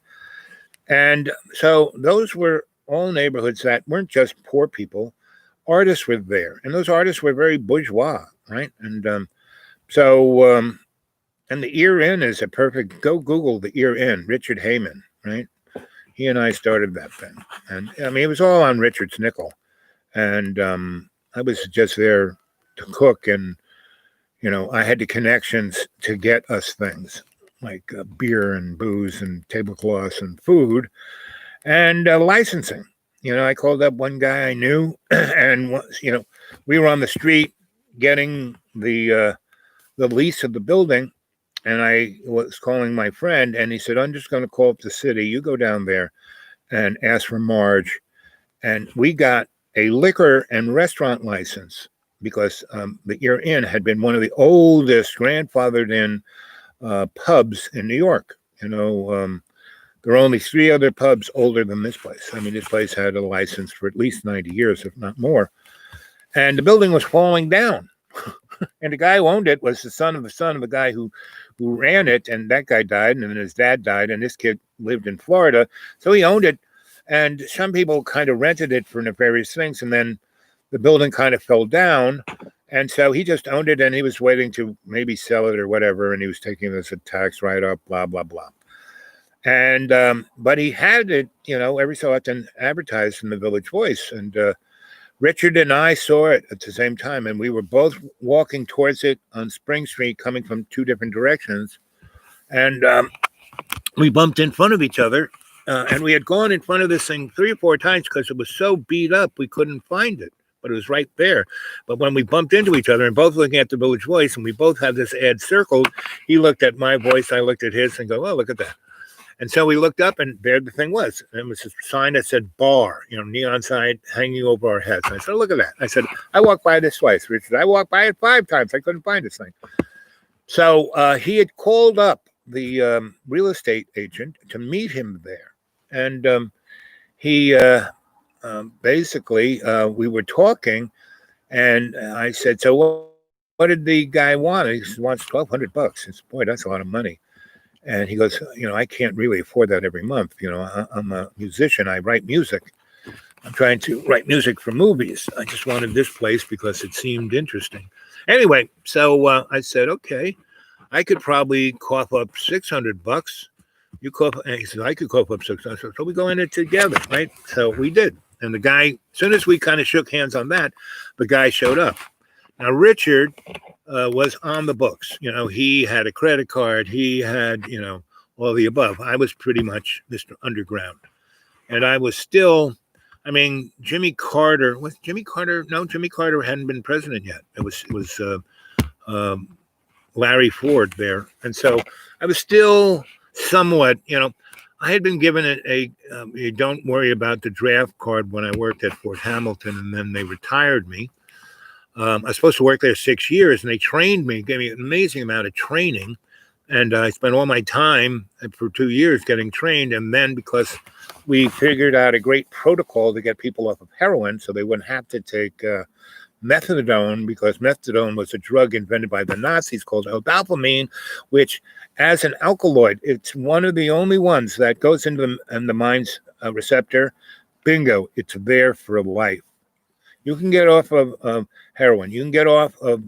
And so those were all neighborhoods that weren't just poor people. Artists were there. And those artists were very bourgeois, right? And and the Ear Inn is a perfect, go Google the Ear Inn, Richard Heyman, right? He and I started that thing. And I mean, it was all on Richard's nickel. And I was just there to cook. And, I had the connections to get us things like beer and booze and tablecloths and food and licensing. I called up one guy I knew and, we were on the street getting the lease of the building. And I was calling my friend, and he said, "I'm just going to call up the city. You go down there and ask for Marge." And we got a liquor and restaurant license because the Ear Inn had been one of the oldest grandfathered in pubs in New York. There are only 3 other pubs older than this place. I mean, this place had a license for at least 90 years, if not more. And the building was falling down. And the guy who owned it was the son of the guy who ran it, and that guy died, and then his dad died, and this kid lived in Florida, so he owned it. And some people kind of rented it for nefarious things, and then the building kind of fell down, and so he just owned it, and he was waiting to maybe sell it or whatever, and he was taking this a tax write-up, blah blah blah. And but he had it, every so often advertised in the Village Voice, and Richard and I saw it at the same time, and we were both walking towards it on Spring Street, coming from 2 different directions. And we bumped in front of each other, and we had gone in front of this thing 3 or 4 times because it was so beat up we couldn't find it, but it was right there. But when we bumped into each other and both looking at the Village Voice, and we both had this ad circled, he looked at my voice, I looked at his, and go, "Oh, look at that." And so we looked up, and there the thing was. And it was a sign that said bar, neon sign hanging over our heads. And I said, look at that. I said, I walked by this twice. Richard, I walked by it 5 times. I couldn't find this thing. So he had called up the real estate agent to meet him there. And he basically, we were talking, and I said, so what did the guy want? He wants $1,200. I said, boy, that's a lot of money. And he goes, I can't really afford that every month. I'm a musician. I write music. I'm trying to write music for movies. I just wanted this place because it seemed interesting. Anyway, so I said, okay, I could probably cough up $600. You cough, and he said, I could cough up 600. So we go in it together, right? So we did. And the guy, as soon as we kind of shook hands on that, the guy showed up. Now, Richard was on the books. He had a credit card. He had, all the above. I was pretty much Mr. Underground. And I was still, Jimmy Carter. Was Jimmy Carter? No, Jimmy Carter hadn't been president yet. It was Larry Ford there. And so I was still somewhat, I had been given a don't worry about the draft card when I worked at Fort Hamilton, and then they retired me. I was supposed to work there 6 years, and they trained me, gave me an amazing amount of training. And I spent all my time for 2 years getting trained. And then because we figured out a great protocol to get people off of heroin so they wouldn't have to take methadone, because methadone was a drug invented by the Nazis called dopamine, which as an alkaloid, it's one of the only ones that goes into the mind's receptor. Bingo, it's there for life. You can get off of heroin. You can get off of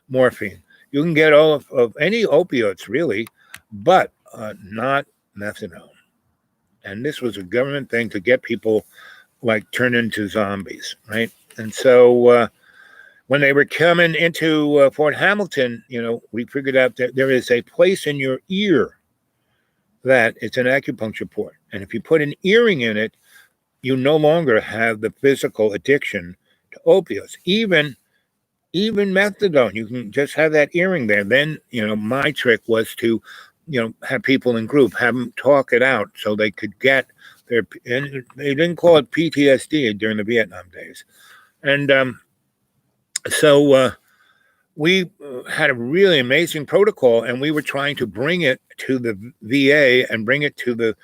morphine. You can get off of any opiates, really, but not methadone. And this was a government thing to get people turned into zombies, right? And so when they were coming into Fort Hamilton, we figured out that there is a place in your ear that it's an acupuncture port. And if you put an earring in it, you no longer have the physical addiction to opiates. Even methadone, you can just have that earring there. Then, my trick was to, have people in group, have them talk it out so they could get and they didn't call it PTSD during the Vietnam days. And so we had a really amazing protocol, and we were trying to bring it to the VA and bring it to the,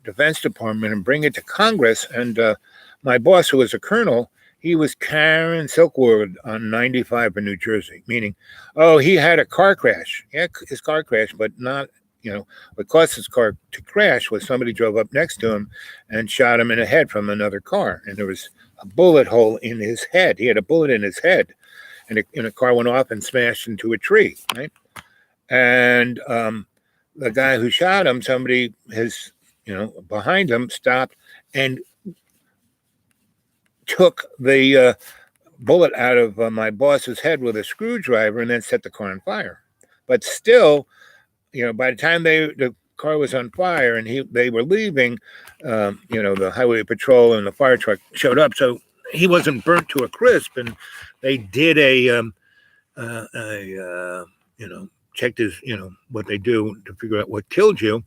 Defense Department and bring it to Congress. And my boss, who was a colonel, he was carrying Silkwood on 95 in New Jersey, meaning, he had a car crash. Yeah, his car crashed, but not, what caused his car to crash was somebody drove up next to him and shot him in the head from another car. And there was a bullet hole in his head. He had a bullet in his head, and a car went off and smashed into a tree, right? And the guy who shot him, somebody behind him stopped and took the bullet out of my boss's head with a screwdriver and then set the car on fire. But still, by the time the car was on fire and they were leaving, the highway patrol and the fire truck showed up. So he wasn't burnt to a crisp, and they did checked his, what they do to figure out what killed you.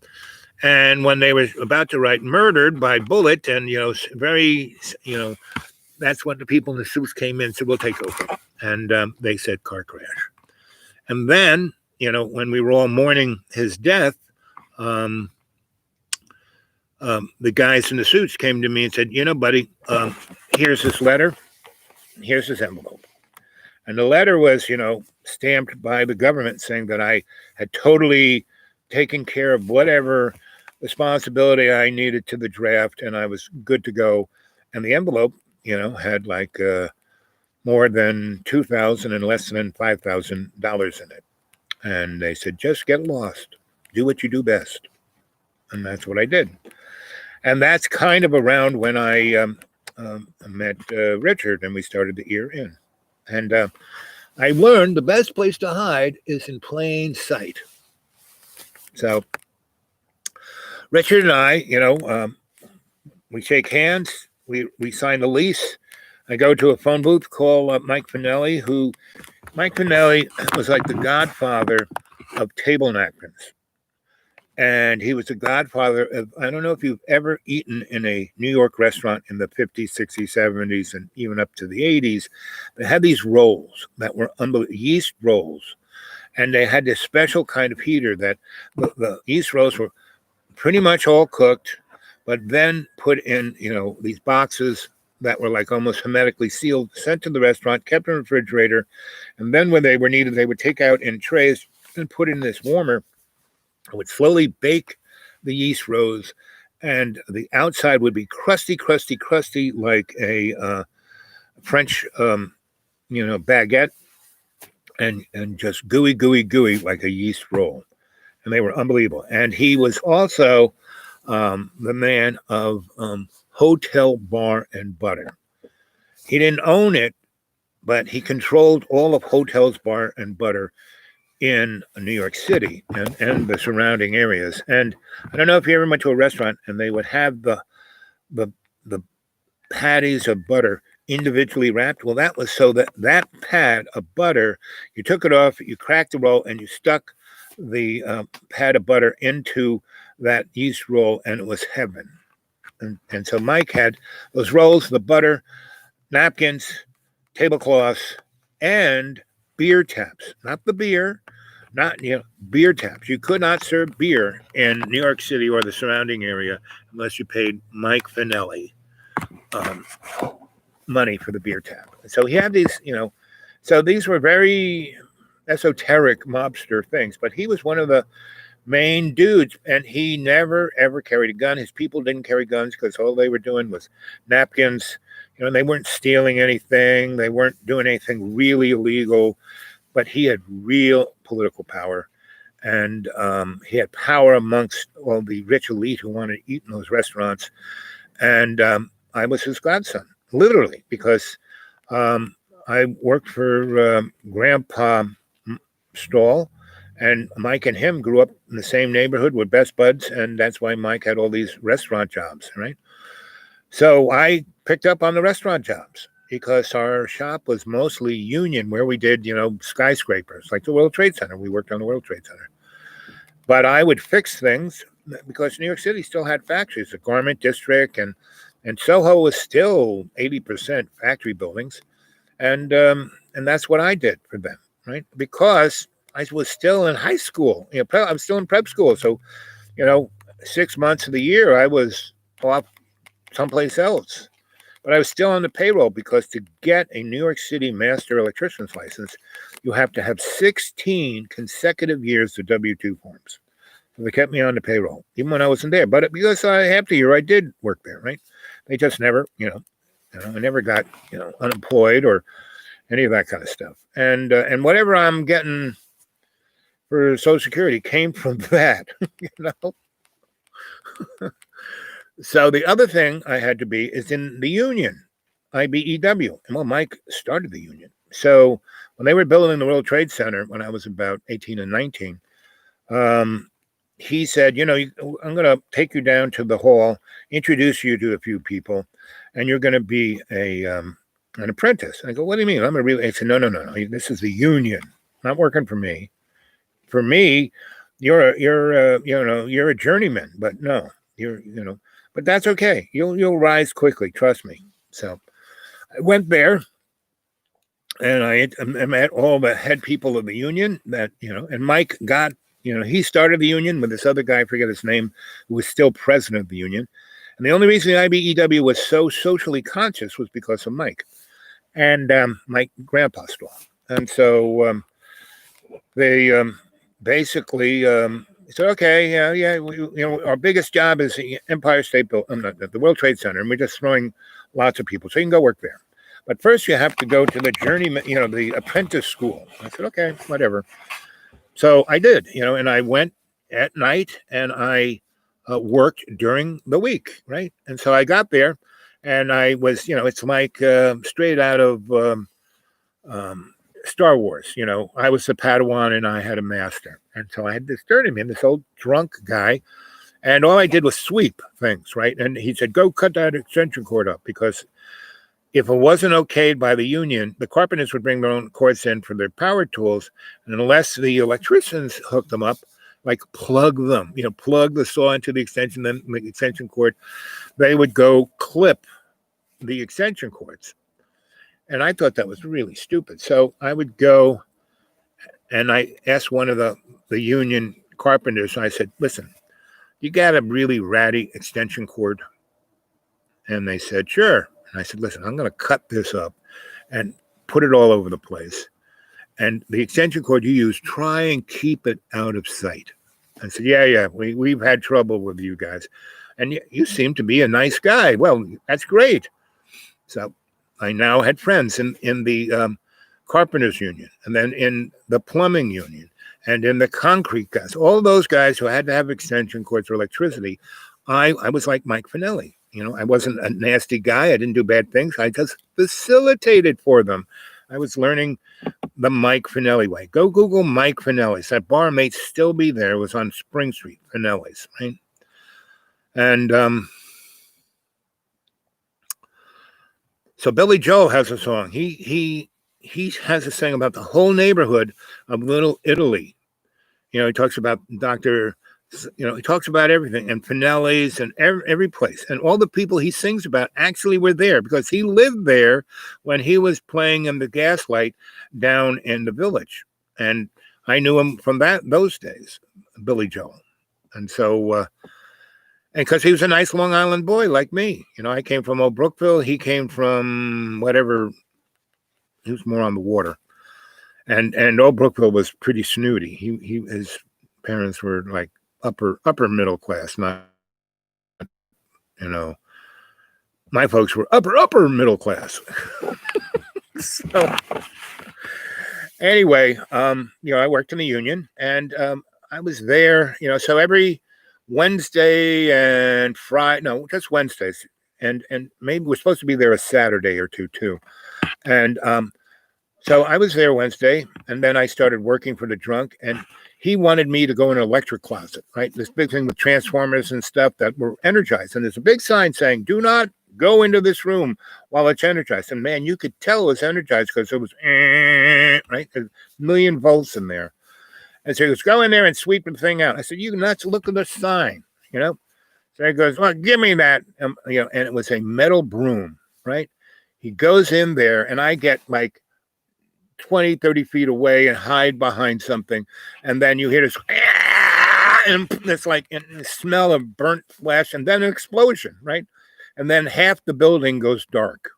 And when they were about to write murdered by bullet, and, that's when the people in the suits came in and said, we'll take over. And they said car crash. And then, when we were all mourning his death, the guys in the suits came to me and said, buddy, here's this letter. Here's this envelope. And the letter was, stamped by the government saying that I had totally taken care of whatever responsibility I needed to the draft, and I was good to go. And the envelope, had more than $2,000 and less than $5,000 in it. And they said, just get lost. Do what you do best. And that's what I did. And that's kind of around when I met Richard, and we started the Ear In. And I learned the best place to hide is in plain sight. So Richard and I, we shake hands. We sign the lease. I go to a phone booth, call Mike Pinelli, Mike Pinelli was like the godfather of table napkins. And he was the godfather of, I don't know if you've ever eaten in a New York restaurant in the 50s, 60s, 70s, and even up to the 80s. They had these rolls that were unbelievable, yeast rolls. And they had this special kind of heater that the yeast rolls were pretty much all cooked, but then put in, these boxes that were like almost hermetically sealed, sent to the restaurant, kept in the refrigerator. And then when they were needed, they would take out in trays and put in this warmer. It would slowly bake the yeast rolls, and the outside would be crusty, crusty, crusty, like a French, baguette, and just gooey, gooey, gooey, like a yeast roll. And they were unbelievable. And he was also the man of Hotel Bar and Butter. He didn't own it, but he controlled all of Hotels Bar and Butter in New York City and the surrounding areas. And I don't know if you ever went to a restaurant and they would have the patties of butter individually wrapped. Well, that was so that pad of butter, you took it off, you cracked the roll, and you stuck the pad of butter into that yeast roll, and it was heaven. And so Mike had those rolls, the butter, napkins, tablecloths, and beer taps. Not the beer, not beer taps. You could not serve beer in New York City or the surrounding area unless you paid Mike Finelli money for the beer tap. So he had these, so these were very esoteric mobster things, but he was one of the main dudes, and he never ever carried a gun. His people didn't carry guns because all they were doing was napkins. They weren't stealing anything. They weren't doing anything really illegal, but he had real political power, and he had power amongst all the rich elite who wanted to eat in those restaurants. And I was his godson, literally, because I worked for Grandpa Stahl, and Mike and him grew up in the same neighborhood with best buds, and that's why Mike had all these restaurant jobs, right? So I picked up on the restaurant jobs because our shop was mostly union, where we did, skyscrapers, like the World Trade Center. We worked on the World Trade Center. But I would fix things because New York City still had factories, the garment district, and Soho was still 80% factory buildings. And that's what I did for them, right? Because I was still in high school. I was still in prep school. So, 6 months of the year, I was off someplace else. But I was still on the payroll because to get a New York City master electrician's license, you have to have 16 consecutive years of W-2 forms. So they kept me on the payroll, even when I wasn't there. But because half the year I did work there, right? They just never, I never got, unemployed or any of that kind of stuff. And whatever I'm getting for Social Security came from that, So the other thing I had to be is in the union, IBEW. And well, Mike started the union. So when they were building the World Trade Center, when I was about 18 and 19, he said, I'm going to take you down to the hall, introduce you to a few people, and you're going to be an apprentice. And I go, what do you mean? I said, no. This is the union, not working for me. For me, you're a journeyman, but no, but that's okay. You'll rise quickly. Trust me. So I went there, and I met all the head people of the union that, and Mike got, he started the union with this other guy, I forget his name, who was still president of the union. And the only reason the IBEW was so socially conscious was because of Mike and my grandpa Stahl. And so they basically said, okay, our biggest job is the Empire State Building, the World Trade Center, and we're just throwing lots of people. So you can go work there. But first you have to go to the journeyman, the apprentice school. I said, okay, whatever. So I did, and I went at night and I worked during the week, right? And so I got there and I was, it's like straight out of Star Wars. I was a Padawan and I had a master. And so I had this journeyman, this old drunk guy, and all I did was sweep things, right? And he said, go cut that extension cord up, because if it wasn't okayed by the union, the carpenters would bring their own cords in for their power tools. And unless the electricians hooked them up, like plug them, plug the saw into the extension cord. They would go clip the extension cords. And I thought that was really stupid. So I would go and I asked one of the union carpenters, I said, listen, you got a really ratty extension cord? And they said, sure. And I said, listen, I'm going to cut this up and put it all over the place. And the extension cord you use, try and keep it out of sight. I said, yeah, we've had trouble with you guys. And you seem to be a nice guy. Well, that's great. So I now had friends in the carpenters union, and then in the plumbing union, and in the concrete guys, all those guys who had to have extension cords for electricity. I was like Mike Finelli. I wasn't a nasty guy. I didn't do bad things. I just facilitated for them. I was learning the Mike Finelli way. Go Google Mike Finelli's. That bar may still be there. It was on Spring Street, Finelli's, right? And so Billy Joel has a song. He has a song about the whole neighborhood of Little Italy. He talks about he talks about everything, and Finelli's and every place, and all the people he sings about actually were there because he lived there when he was playing in the Gaslight down in the Village, and I knew him from those days, Billy Joel. And so, and because he was a nice Long Island boy like me, I came from Old Brookville, he came from whatever. He was more on the water, and Old Brookville was pretty snooty. His parents were like upper middle class, not my folks were upper middle class. So anyway, I worked in the union, and I was there, so every Wednesday and Friday, no, just Wednesdays, and maybe we're supposed to be there a Saturday or two too, and so I was there Wednesday, and then I started working for the drunk, and he wanted me to go in an electric closet, right? This big thing with transformers and stuff that were energized. And there's a big sign saying, do not go into this room while it's energized. And man, you could tell it was energized because it was, right? There's a million volts in there. And so he goes, go in there and sweep the thing out. I said, you nuts, look at the sign, So he goes, well, give me that. And it was a metal broom, right? He goes in there, and I get like 20, 30 feet away and hide behind something. And then you hear this, and it's like the smell of burnt flesh, and then an explosion, right? And then half the building goes dark.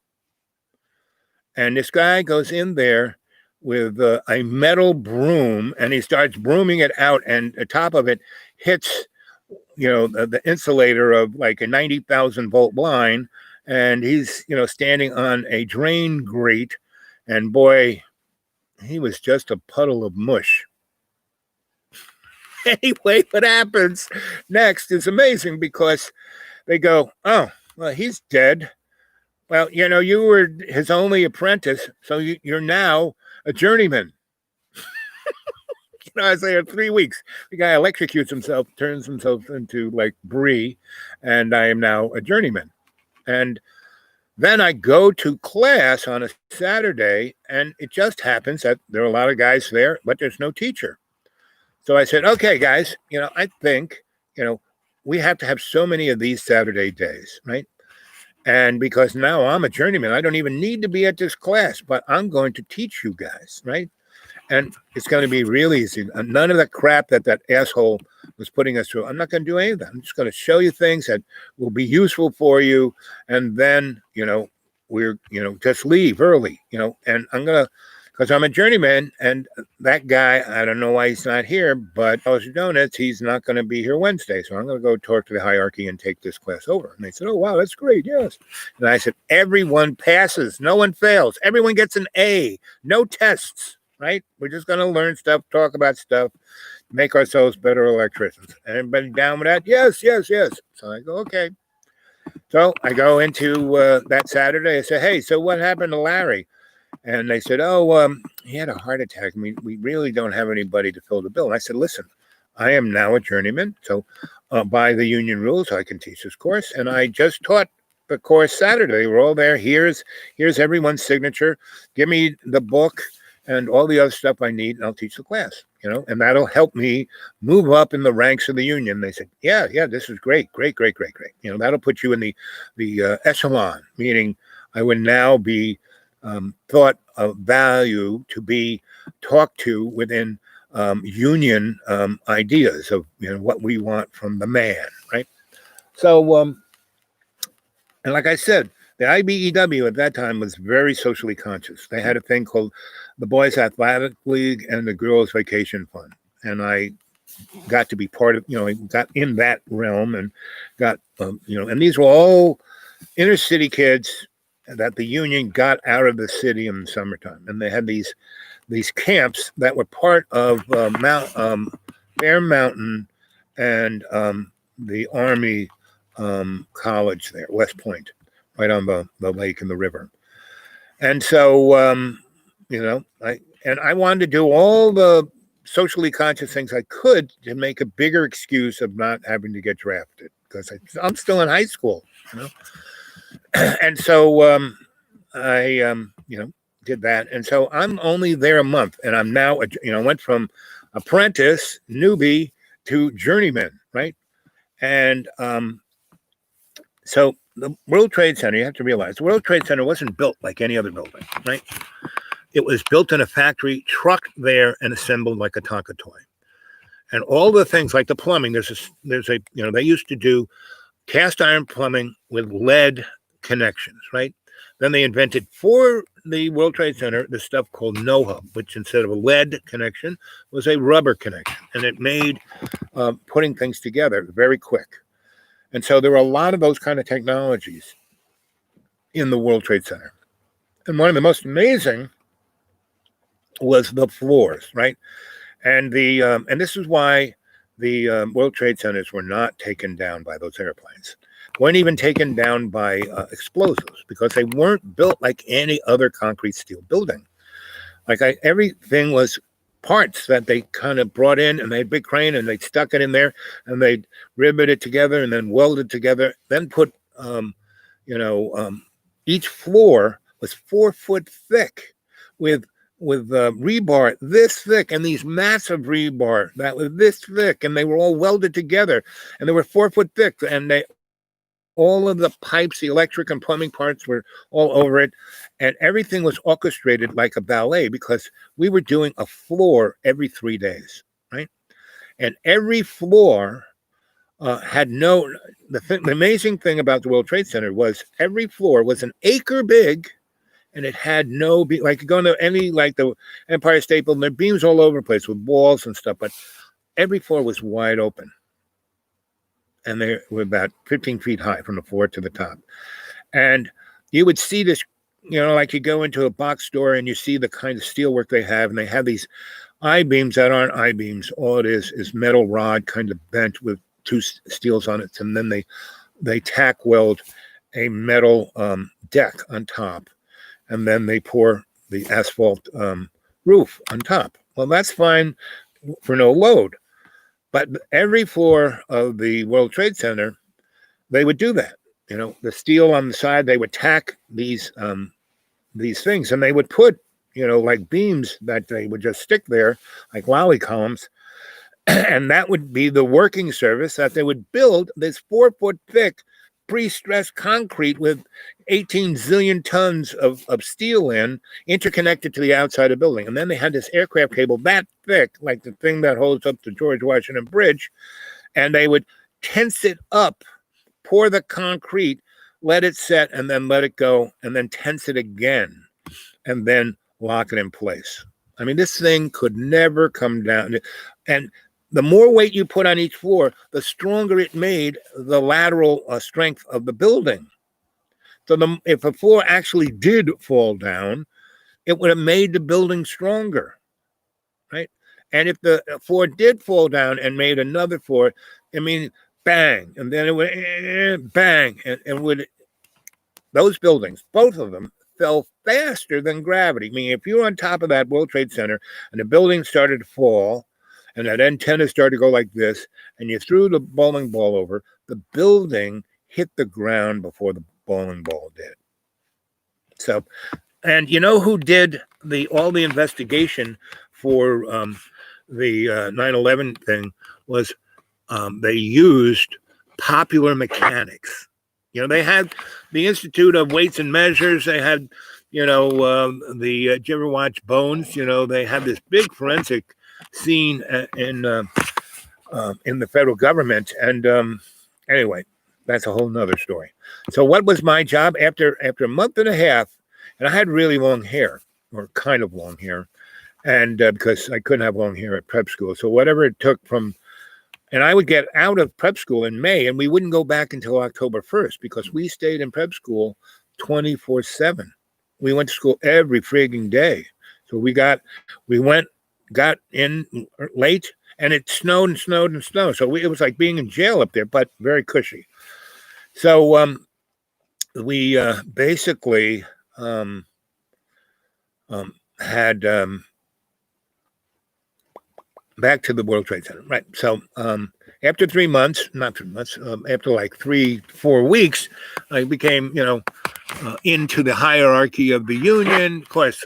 And this guy goes in there with a metal broom, and he starts brooming it out, and the top of it hits, the insulator of like a 90,000 volt line. And he's, standing on a drain grate, and boy, he was just a puddle of mush. Anyway, what happens next is amazing because they go, oh, well, he's dead. Well, you were his only apprentice, so you're now a journeyman. I say in 3 weeks, the guy electrocutes himself, turns himself into like Brie, and I am now a journeyman. And then I go to class on a Saturday, and it just happens that there are a lot of guys there, but there's no teacher. So I said, okay, guys, I think, we have to have so many of these Saturday days, right? And because now I'm a journeyman, I don't even need to be at this class, but I'm going to teach you guys, right? And it's going to be real easy. None of that crap that asshole was putting us through. I'm not going to do any of that. I'm just going to show you things that will be useful for you. And then, we're, just leave early, and I'm going to, because I'm a journeyman, and that guy, I don't know why he's not here, but donuts, he's not going to be here Wednesday. So I'm going to go talk to the hierarchy and take this class over. And they said, oh, wow, that's great. Yes. And I said, everyone passes. No one fails. Everyone gets an A. No tests. Right? We're just going to learn stuff, talk about stuff, make ourselves better electricians. Everybody down with that? Yes. So I go, okay. So I go into that Saturday. I say, hey, so what happened to Larry? And they said, oh, he had a heart attack. We really don't have anybody to fill the bill. And I said, listen, I am now a journeyman. So by the union rules, I can teach this course. And I just taught the course Saturday. We're all there. Here's everyone's signature. Give me the book. and all the other stuff I need, and I'll teach the class, and that'll help me move up in the ranks of the union. They said, yeah, this is great. That'll put you in the echelon, meaning I would now be thought of value to be talked to within union ideas of what we want from the man, right? So, and like I said, the IBEW at that time was very socially conscious. They had a thing called the Boys Athletic League and the Girls Vacation Fund, and I got to be part of, I got in that realm and got, and these were all inner city kids that the union got out of the city in the summertime, and they had these camps that were part of Bear Mountain and the Army college there, West Point, right on the lake and the river. And so, I wanted to do all the socially conscious things I could to make a bigger excuse of not having to get drafted, because I'm still in high school, And so I, did that. And so I'm only there a month, and I'm now, went from apprentice, newbie to journeyman, right? And so the World Trade Center, you have to realize, the World Trade Center wasn't built like any other building, right? It was built in a factory, trucked there, and assembled like a Tonka toy. And all the things like the plumbing, there's a they used to do cast iron plumbing with lead connections, right? Then they invented for the World Trade Center this stuff called NoHub, which instead of a lead connection was a rubber connection, and it made putting things together very quick. And so there were a lot of those kind of technologies in the World Trade Center. And one of the most amazing was the floors, right? And and this is why the World Trade Centers were not taken down by those airplanes. Weren't even taken down by explosives, because they weren't built like any other concrete steel building. Everything was parts that they kind of brought in, and they had a big crane, and they stuck it in there, and they'd rivet it together and then weld it together, then put, each floor was 4 foot thick with rebar this thick, and these massive rebar that was this thick, and they were all welded together, and they were 4 foot thick, and all of the pipes, the electric and plumbing parts were all over it, and everything was orchestrated like a ballet, because we were doing a floor every 3 days, right? And every floor had the amazing thing about the World Trade Center was every floor was an acre big, and it had no like going to any, like the Empire State Building, there are beams all over the place with walls and stuff, but every floor was wide open. And they were about 15 feet high from the floor to the top. And you would see this, like you go into a box store and you see the kind of steel work they have, and they have these I-beams that aren't I-beams. All it is metal rod kind of bent with 2 steels on it. And then they tack weld a metal deck on top. And then they pour the asphalt roof on top. Well, that's fine for no load. But every floor of the World Trade Center, they would do that. The steel on the side, they would tack these things, and they would put, like beams that they would just stick there, like lolly columns, and that would be the working surface that they would build this 4 foot thick pre-stressed concrete with 18 zillion tons of steel interconnected to the outside of the building. And then they had this aircraft cable that thick, like the thing that holds up the George Washington Bridge, and they would tense it up, pour the concrete, let it set, and then let it go, and then tense it again, and then lock it in place. I mean, this thing could never come down. And the more weight you put on each floor, the stronger it made the lateral strength of the building. So if a floor actually did fall down, it would have made the building stronger, right? And if the floor did fall down and made another floor, bang, and then it would bang, and those buildings, both of them, fell faster than gravity. Meaning, if you were on top of that World Trade Center and the building started to fall, and that antenna started to go like this, and you threw the bowling ball over, the building hit the ground before the bowling ball did. So And you know who did all the investigation for the 9/11 thing was they used Popular Mechanics. You know, they had the Institute of Weights and Measures. They had, did you ever watch Bones? You know, they had this big forensic scene in the federal government. And anyway, that's a whole nother story. So what was my job after a month and a half? And I had really long hair, or kind of long hair, and because I couldn't have long hair at prep school. So whatever it took and I would get out of prep school in May, and we wouldn't go back until October 1st because we stayed in prep school 24/7. We went to school every frigging day. So got in late, and it snowed and snowed and snowed. So it was like being in jail up there, but very cushy. So we basically had back to the World Trade Center, right? So after 3 months, not 3 months, after like 3-4 weeks, I became, into the hierarchy of the union. Of course,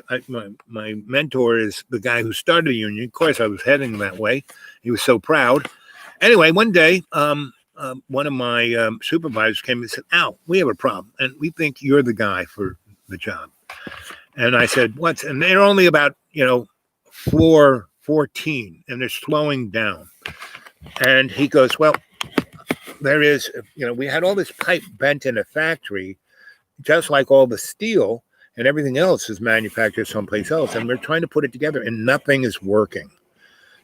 my mentor is the guy who started the union. Of course, I was heading that way. He was so proud. Anyway, one day, one of my supervisors came and said, "Al, we have a problem, and we think you're the guy for the job." And I said, "What?" And they're only about, floor 14, and they're slowing down. And he goes, "Well, there is, we had all this pipe bent in a factory, just like all the steel and everything else is manufactured someplace else. And we're trying to put it together and nothing is working.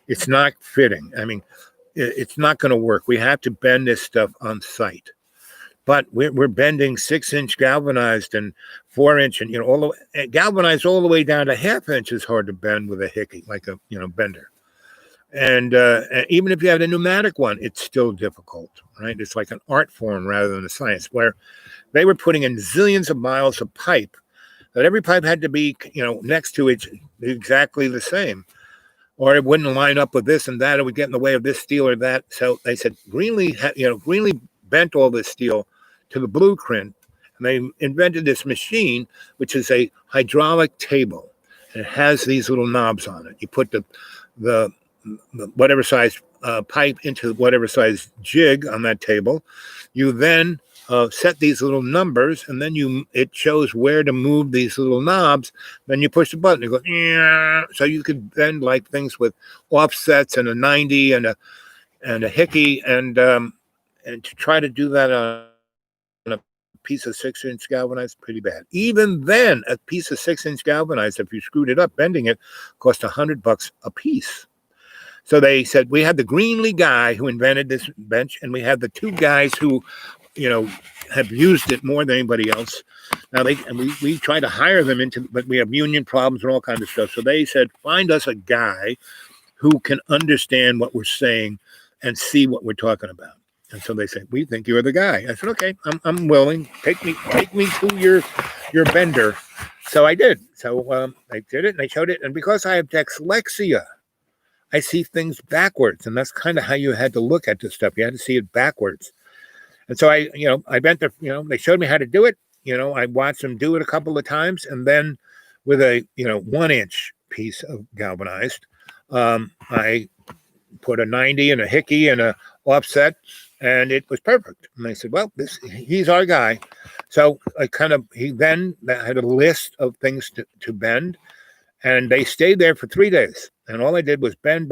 It's not fitting. I mean, it's not going to work. We have to bend this stuff on site. But we're bending 6-inch galvanized and 4-inch and, galvanized all the way down to 1/2 inch is hard to bend with a hickey, like a, bender. And even if you have a pneumatic one, it's still difficult, right? It's like an art form rather than a science, where they were putting in zillions of miles of pipe, that every pipe had to be, next to it exactly the same, or it wouldn't line up with this and that. It would get in the way of this steel or that. So they said, Greenlee bent all this steel to the blueprint, and they invented this machine, which is a hydraulic table. And it has these little knobs on it. You put the whatever size pipe into whatever size jig on that table. You then set these little numbers, and then it shows where to move these little knobs. Then you push the button. It goes, yeah. So you could bend like things with offsets and a 90 and a hickey, and to try to do that on a piece of 6-inch galvanized, pretty bad. Even then, a piece of 6-inch galvanized, if you screwed it up, bending it, cost $100 a piece. So they said, we had the Greenlee guy who invented this bench, and we had the two guys who, have used it more than anybody else. Now we try to hire them but we have union problems and all kinds of stuff. So they said, find us a guy who can understand what we're saying and see what we're talking about. And so they said, we think you're the guy. I said, okay, I'm willing. Take me to your bender. So I did. So I did it, and they showed it. And because I have dyslexia, I see things backwards, and that's kind of how you had to look at this stuff. You had to see it backwards. And so I bent they showed me how to do it. I watched them do it a couple of times, and then with a 1-inch piece of galvanized, I put a 90 and a hickey and a offset, and it was perfect. And they said, well, he's our guy. So he then had a list of things to bend, and they stayed there for 3 days. And all I did was bend.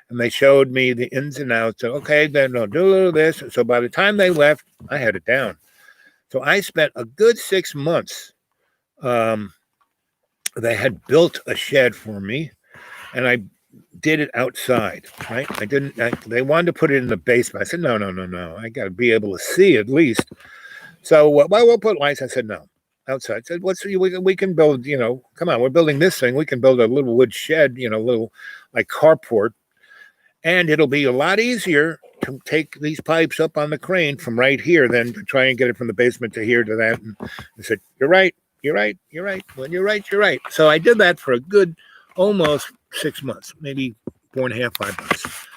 And they showed me the ins and outs. So, okay, then I'll do a little of this. So by the time they left, I had it down. So I spent a good 6 months. They had built a shed for me, and I did it outside, right? They wanted to put it in the basement. I said, no. I got to be able to see at least. So, we'll put lights. I said, no. Outside. I said, we can build, come on, we're building this thing. We can build a little wood shed, little like carport. And it'll be a lot easier to take these pipes up on the crane from right here than to try and get it from the basement to here to that. And I said, you're right. When you're right, you're right. So I did that for a good almost 6 months, maybe 4.5, 5 months.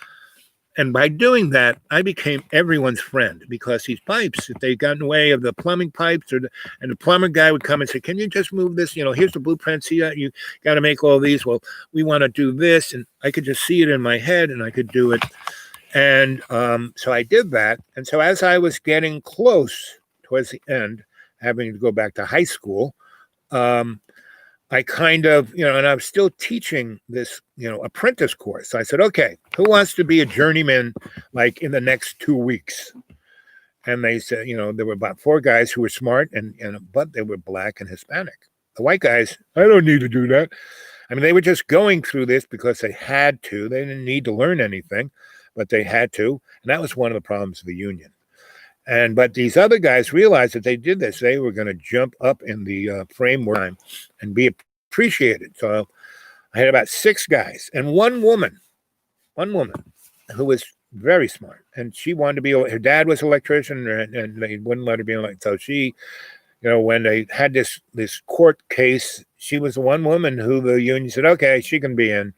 And by doing that, I became everyone's friend because these pipes, if they got in the way of the plumbing pipes, and the plumber guy would come and say, "Can you just move this? Here's the blueprint. See that you got to make all these. Well, we want to do this," and I could just see it in my head, and I could do it. And so I did that. And so as I was getting close towards the end, having to go back to high school, I kind of, and I was still teaching this, apprentice course. So I said, okay, who wants to be a journeyman like in the next 2 weeks? And they said, there were about 4 guys who were smart but they were black and Hispanic. The white guys, I don't need to do that. I mean, they were just going through this because they had to. They didn't need to learn anything, but they had to. And that was one of the problems of the union. But these other guys realized that they did this. They were going to jump up in the framework and be appreciated. So I had about 6 guys and one woman who was very smart. And she wanted to be, her dad was an electrician and they wouldn't let her be an electrician. So she, when they had this court case, she was the one woman who the union said, okay, she can be in.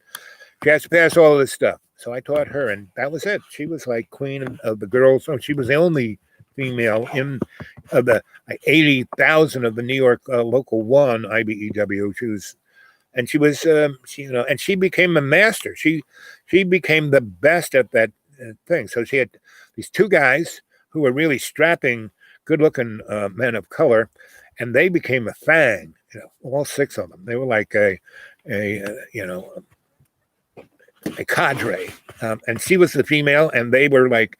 She has to pass all of this stuff. So I taught her, and that was it. She was like queen of the girls. So she was the only female of the 80,000 of the New York local 1 IBEW. She became a master. She became the best at that thing. So she had these 2 guys who were really strapping, good-looking men of color, and they became a fang. All 6 of them. They were like a cadre, and she was the female, and they were like,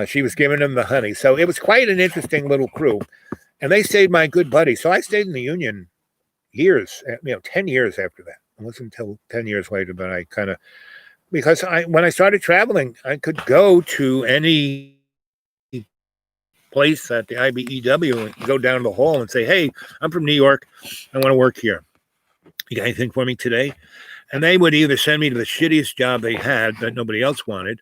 she was giving them the honey. So it was quite an interesting little crew, and they stayed my good buddies. So I stayed in the union years, 10 years after that. It wasn't until 10 years later that I kind of, because when I started traveling, I could go to any place at the IBEW and go down the hall and say, hey, I'm from New York. I want to work here. You got anything for me today? And they would either send me to the shittiest job they had that nobody else wanted,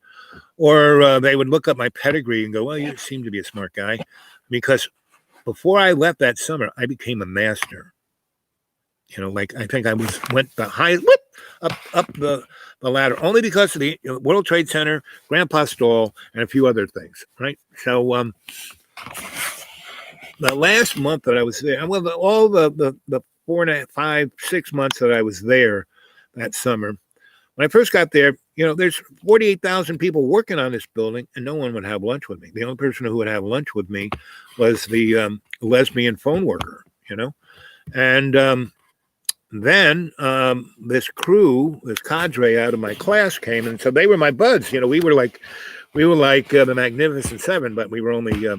or they would look up my pedigree and go, well, you seem to be a smart guy. Because before I left that summer, I became a master. I think I went the highest, up the ladder, only because of the World Trade Center, Grandpa Stall, and a few other things, right? So the last month that I was there, all the 4.5, 5, 6 months that I was there, that summer, when I first got there, there's 48,000 people working on this building, and no one would have lunch with me. The only person who would have lunch with me was the lesbian phone worker, And then this crew, this cadre out of my class came, and so they were my buds. We were like the Magnificent Seven, but we were only there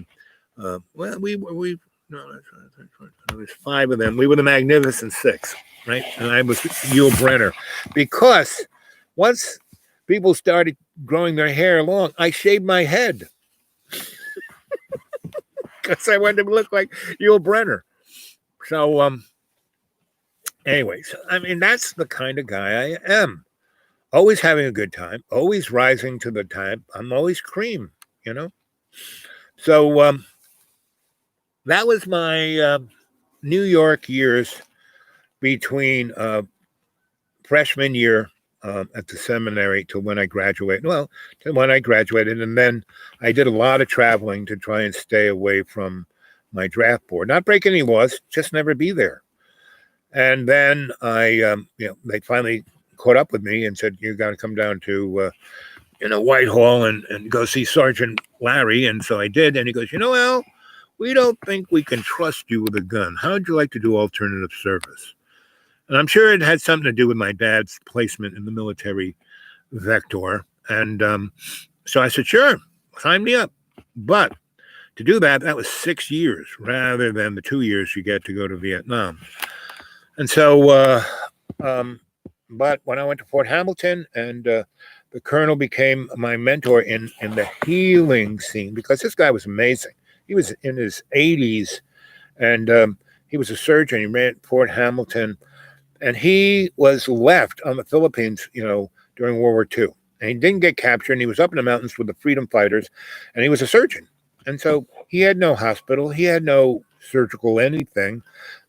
was 5 of them. We were the Magnificent Six. Right, and I was Yul Brenner, because once people started growing their hair long, I shaved my head because I wanted to look like Yul Brenner. So, anyways, I mean, that's the kind of guy I am. Always having a good time, always rising to the top. I'm always cream, So that was my New York years between freshman year at the seminary to when I graduated. Well, to when I graduated, and then I did a lot of traveling to try and stay away from my draft board. Not break any laws, just never be there. And then they finally caught up with me and said, you got to come down to Whitehall and go see Sergeant Larry. And so I did. And he goes, Al, we don't think we can trust you with a gun. How would you like to do alternative service? And I'm sure it had something to do with my dad's placement in the military vector. And so I said, sure, sign me up. But to do that was 6 years rather than the 2 years you get to go to Vietnam. And so, but when I went to Fort Hamilton, and the colonel became my mentor in the healing scene, because this guy was amazing. He was in his 80s, and he was a surgeon. He ran Fort Hamilton. And he was left on the Philippines, during World War II. And he didn't get captured. And he was up in the mountains with the freedom fighters. And he was a surgeon. And so he had no hospital. He had no surgical anything.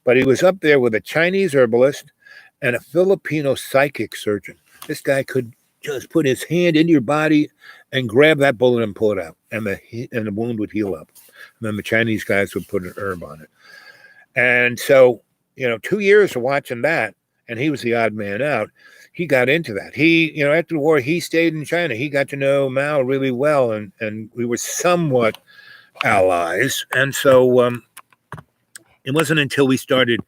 But he was up there with a Chinese herbalist and a Filipino psychic surgeon. This guy could just put his hand into your body and grab that bullet and pull it out, and the wound would heal up. And then the Chinese guys would put an herb on it. And so, 2 years of watching that, and he was the odd man out. He got into that. He, after the war, he stayed in China. He got to know Mao really well, and we were somewhat allies. And so it wasn't until we started,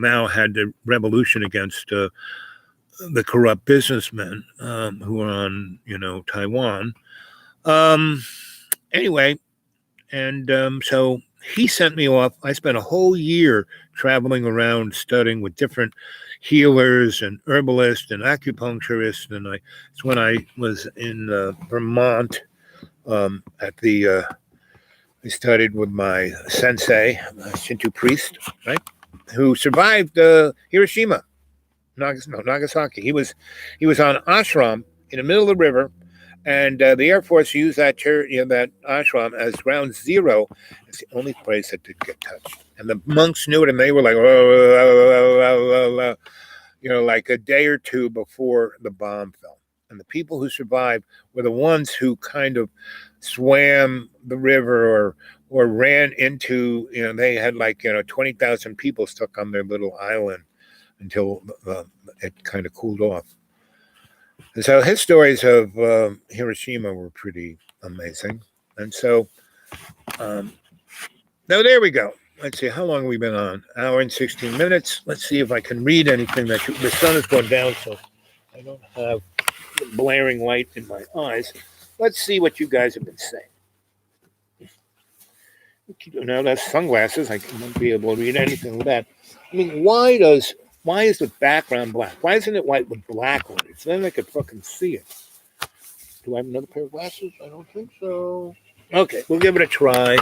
Mao had the revolution against the corrupt businessmen who were on, Taiwan. Anyway, and so he sent me off. I spent a whole year traveling around studying with different healers and herbalists and acupuncturists. And it's when I was in Vermont at the, I studied with my sensei, a Shinto priest, right, who survived Hiroshima, Nagasaki. He was on ashram in the middle of the river. And the Air Force used that that ashram as ground zero. It's the only place that didn't get touched. And the monks knew it, and they were like, like a day or two before the bomb fell. And the people who survived were the ones who kind of swam the river or ran into, they had 20,000 people stuck on their little island until it kind of cooled off. And so his stories of Hiroshima were pretty amazing. And so, now there we go. Let's see, how long have we been on? Hour and 16 minutes. Let's see if I can read anything the sun has gone down, so I don't have blaring light in my eyes. Let's see what you guys have been saying. Now that's sunglasses. I won't be able to read anything with that. I mean, why is the background black? Why isn't it white with black on it? So then I could fucking see it. Do I have another pair of glasses? I don't think so. Okay, we'll give it a try.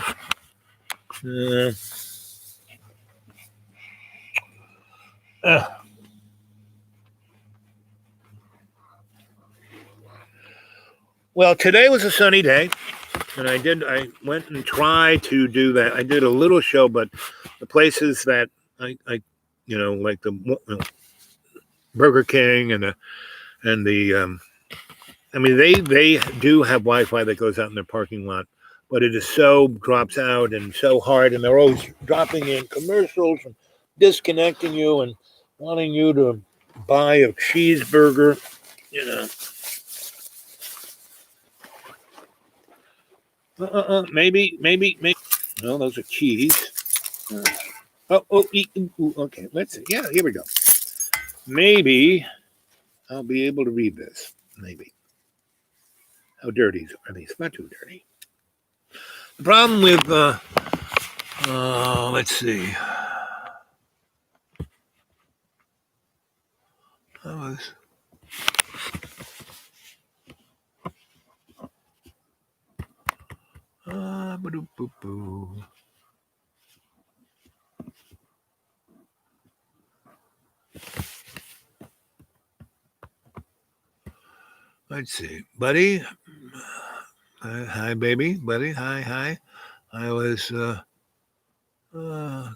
Well, today was a sunny day, and I went and tried to do that. I did a little show, but the places that I like the Burger King and the I mean, they do have Wi-Fi that goes out in their parking lot, but it is so drops out and so hard, and they're always dropping in commercials and disconnecting you and wanting you to buy a cheeseburger, Maybe. No, those are keys. Okay. Let's see. Yeah, here we go. Maybe I'll be able to read this. Maybe. How dirty are these? Not too dirty. The problem with, let's see. That was. Let's see, buddy. Hi, baby, buddy. Hi. I was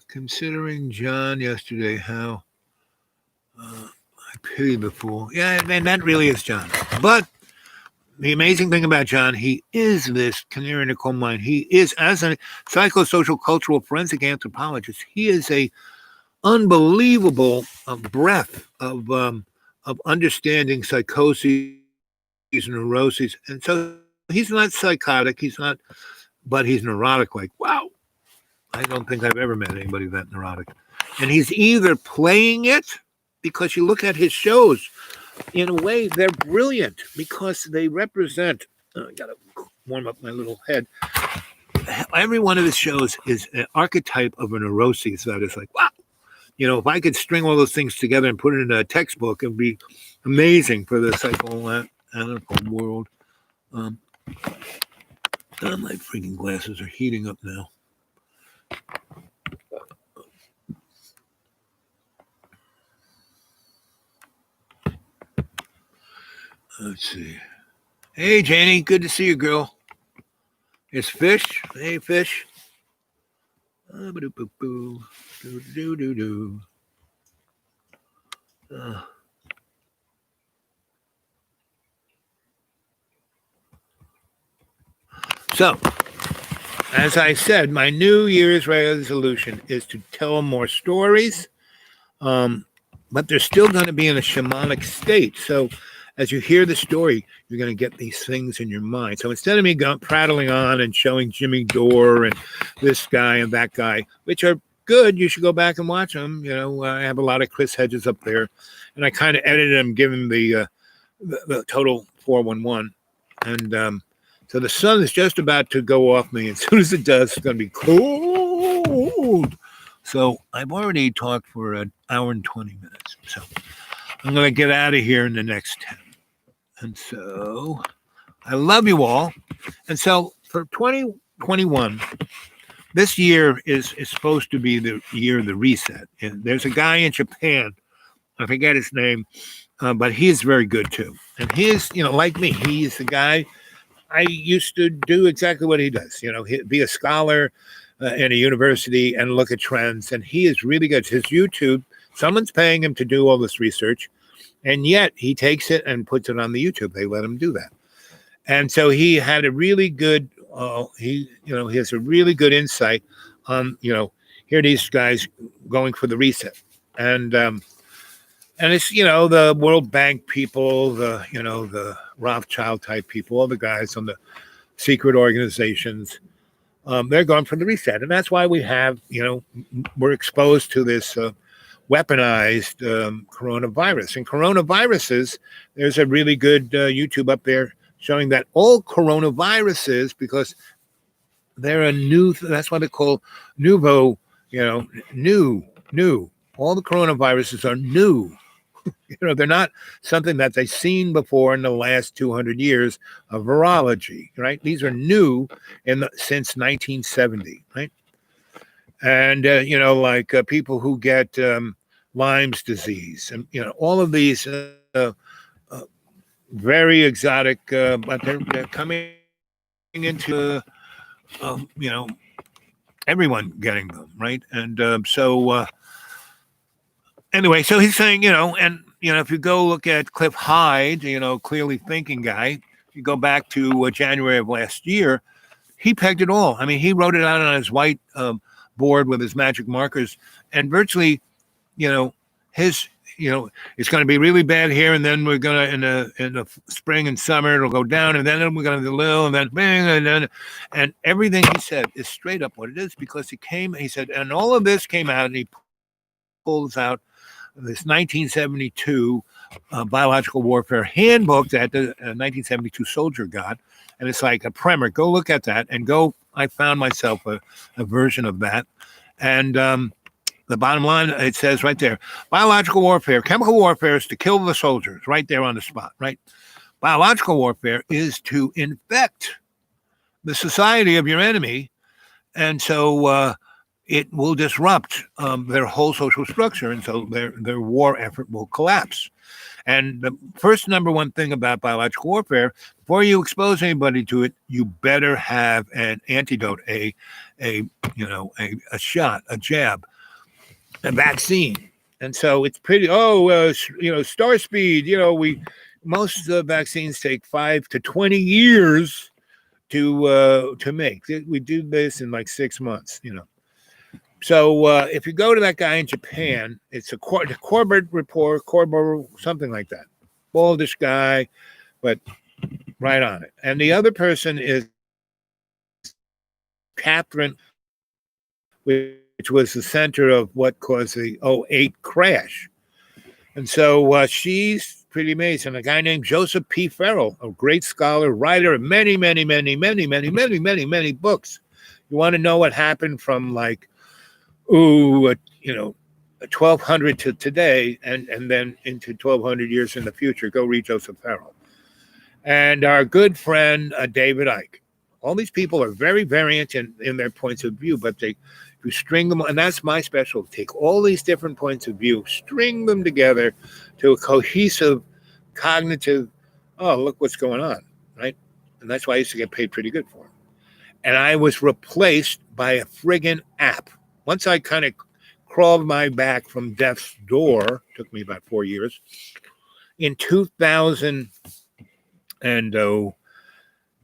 considering John yesterday. How I pitied the fool. Yeah, man, that really is John. But the amazing thing about John, he is this canary in the coal mine. He is, as a psychosocial cultural forensic anthropologist, he is a unbelievable breadth of understanding psychoses and neuroses. And so he's not psychotic. But he's neurotic. Like, wow, I don't think I've ever met anybody that neurotic. And he's either playing it, because you look at his shows, in a way, they're brilliant because they represent. I gotta warm up my little head. Every one of his shows is an archetype of a neuroses that is like, wow. If I could string all those things together and put it in a textbook, it would be amazing for the psychoanalytical world. My freaking glasses are heating up now. Let's see. Hey, Janie, good to see you, girl. It's Fish. Hey, Fish. So, as I said, my New Year's resolution is to tell more stories, but they're still going to be in a shamanic state. So, as you hear the story, you're going to get these things in your mind. So instead of me prattling on and showing Jimmy Dore and this guy and that guy, which are good, you should go back and watch them. You know, I have a lot of Chris Hedges up there, and I kind of edited them, give him the total 411. And so the sun is just about to go off me. As soon as it does, it's going to be cold. So I've already talked for an hour and 20 minutes. So I'm going to get out of here in the next 10. And so I love you all. And so for 2021, this year is supposed to be the year of the reset. And there's a guy in Japan, I forget his name, but he is very good too. And he is, like me, he's the guy. I used to do exactly what he does, be a scholar in a university and look at trends. And he is really good. His YouTube, someone's paying him to do all this research. And yet he takes it and puts it on the YouTube. They let him do that. And so he had a really good, he has a really good insight on, here these guys going for the reset. And it's, the World Bank people, the Rothschild type people, all the guys on the secret organizations, they're going for the reset. And that's why we have, we're exposed to this weaponized coronavirus. And coronaviruses, there's a really good YouTube up there showing that all coronaviruses, because they're a new, that's why they call nouveau, new. All the coronaviruses are new. They're not something that they've seen before in the last 200 years of virology, right? These are new since 1970, right? And, like people who get Lyme's disease, and all of these very exotic, but they're coming into everyone getting them, right? And so anyway, so he's saying, and if you go look at Cliff Hyde, clearly thinking guy, you go back to January of last year, he pegged it all. I mean, he wrote it out on his white board with his magic markers, and virtually, his, it's going to be really bad here, and then we're going to in the spring and summer it'll go down, and then we're going to do little, and then bang, and everything he said is straight up what it is, because he said, and all of this came out, and he pulls out this 1972 biological warfare handbook that the 1972 soldier got, and it's like a primer. Go look at that, and I found myself a version of that, and the bottom line, it says right there, biological warfare, chemical warfare is to kill the soldiers, right there on the spot, right? Biological warfare is to infect the society of your enemy, and so it will disrupt their whole social structure, and so their war effort will collapse. And the first number one thing about biological warfare, before you expose anybody to it, you better have an antidote, a shot, a jab, a vaccine. And so it's pretty, star speed, most vaccines take 5 to 20 years to make. We do this in like 6 months, So if you go to that guy in Japan, it's the Corbett report, something like that. Baldish guy, but right on it. And the other person is Catherine, which was the center of what caused the 2008 crash. And so she's pretty amazing. A guy named Joseph P. Farrell, a great scholar, writer of many, many, many, many, many, many, many, many books. You want to know what happened from 1200 to today, and then into 1200 years in the future, go read Joseph Farrell. And our good friend, David Icke. All these people are very variant in their points of view, but you string them, and that's my specialty. Take all these different points of view, string them together to a cohesive, cognitive, look what's going on, right? And that's why I used to get paid pretty good for them. And I was replaced by a friggin' app. Once I kind of crawled my back from death's door, took me about 4 years, in 2000 and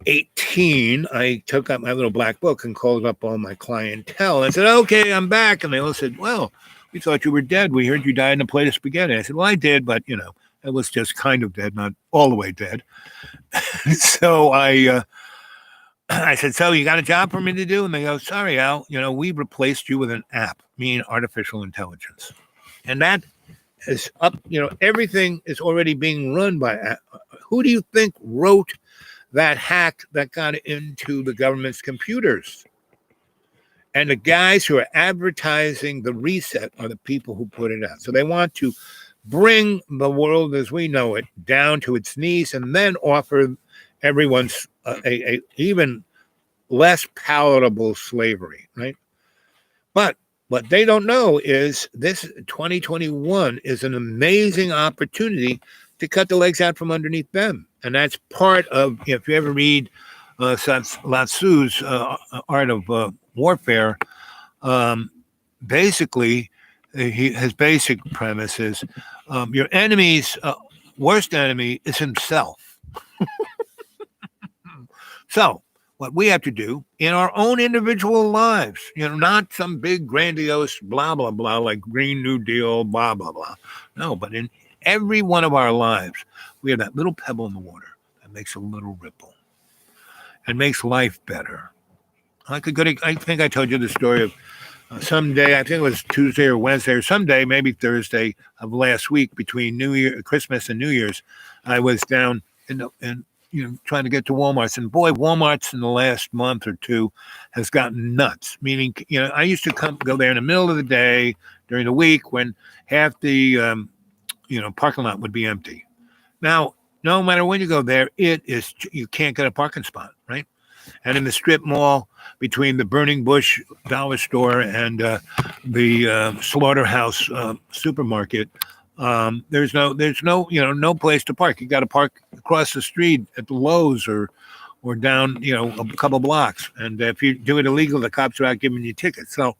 18, I took out my little black book and called up all my clientele. I said, okay, I'm back. And they all said, well, we thought you were dead. We heard you died in a plate of spaghetti. I said, well, I did, but, it was just kind of dead, not all the way dead. So I said, so you got a job for me to do? And they go, sorry, Al, we replaced you with an app, meaning artificial intelligence. And that is up, everything is already being run by. Who do you think wrote that hack that got into the government's computers? And the guys who are advertising the reset are the people who put it out. So they want to bring the world as we know it down to its knees and then offer everyone a even less palatable slavery, right? But what they don't know is this 2021 is an amazing opportunity to cut the legs out from underneath them. And that's part of, if you ever read Lao Tzu's Art of Warfare, basically, his basic premise is your enemy's worst enemy is himself. So what we have to do in our own individual lives, not some big grandiose blah, blah, blah, like Green New Deal, blah, blah, blah. No, but in every one of our lives, we have that little pebble in the water that makes a little ripple and makes life better. I think I told you the story of someday, I think it was Tuesday or Wednesday or someday, maybe Thursday of last week between Christmas and New Year's, I was down in trying to get to Walmart's. And boy, Walmart's in the last month or two has gotten nuts. Meaning, I used to go there in the middle of the day during the week when half the, parking lot would be empty. Now, no matter when you go there, you can't get a parking spot, right? And in the strip mall between the Burning Bush dollar store and the Slaughterhouse supermarket, there's no place to park. You got to park across the street at the Lowe's or down, a couple blocks. And if you do it illegal, the cops are out giving you tickets. So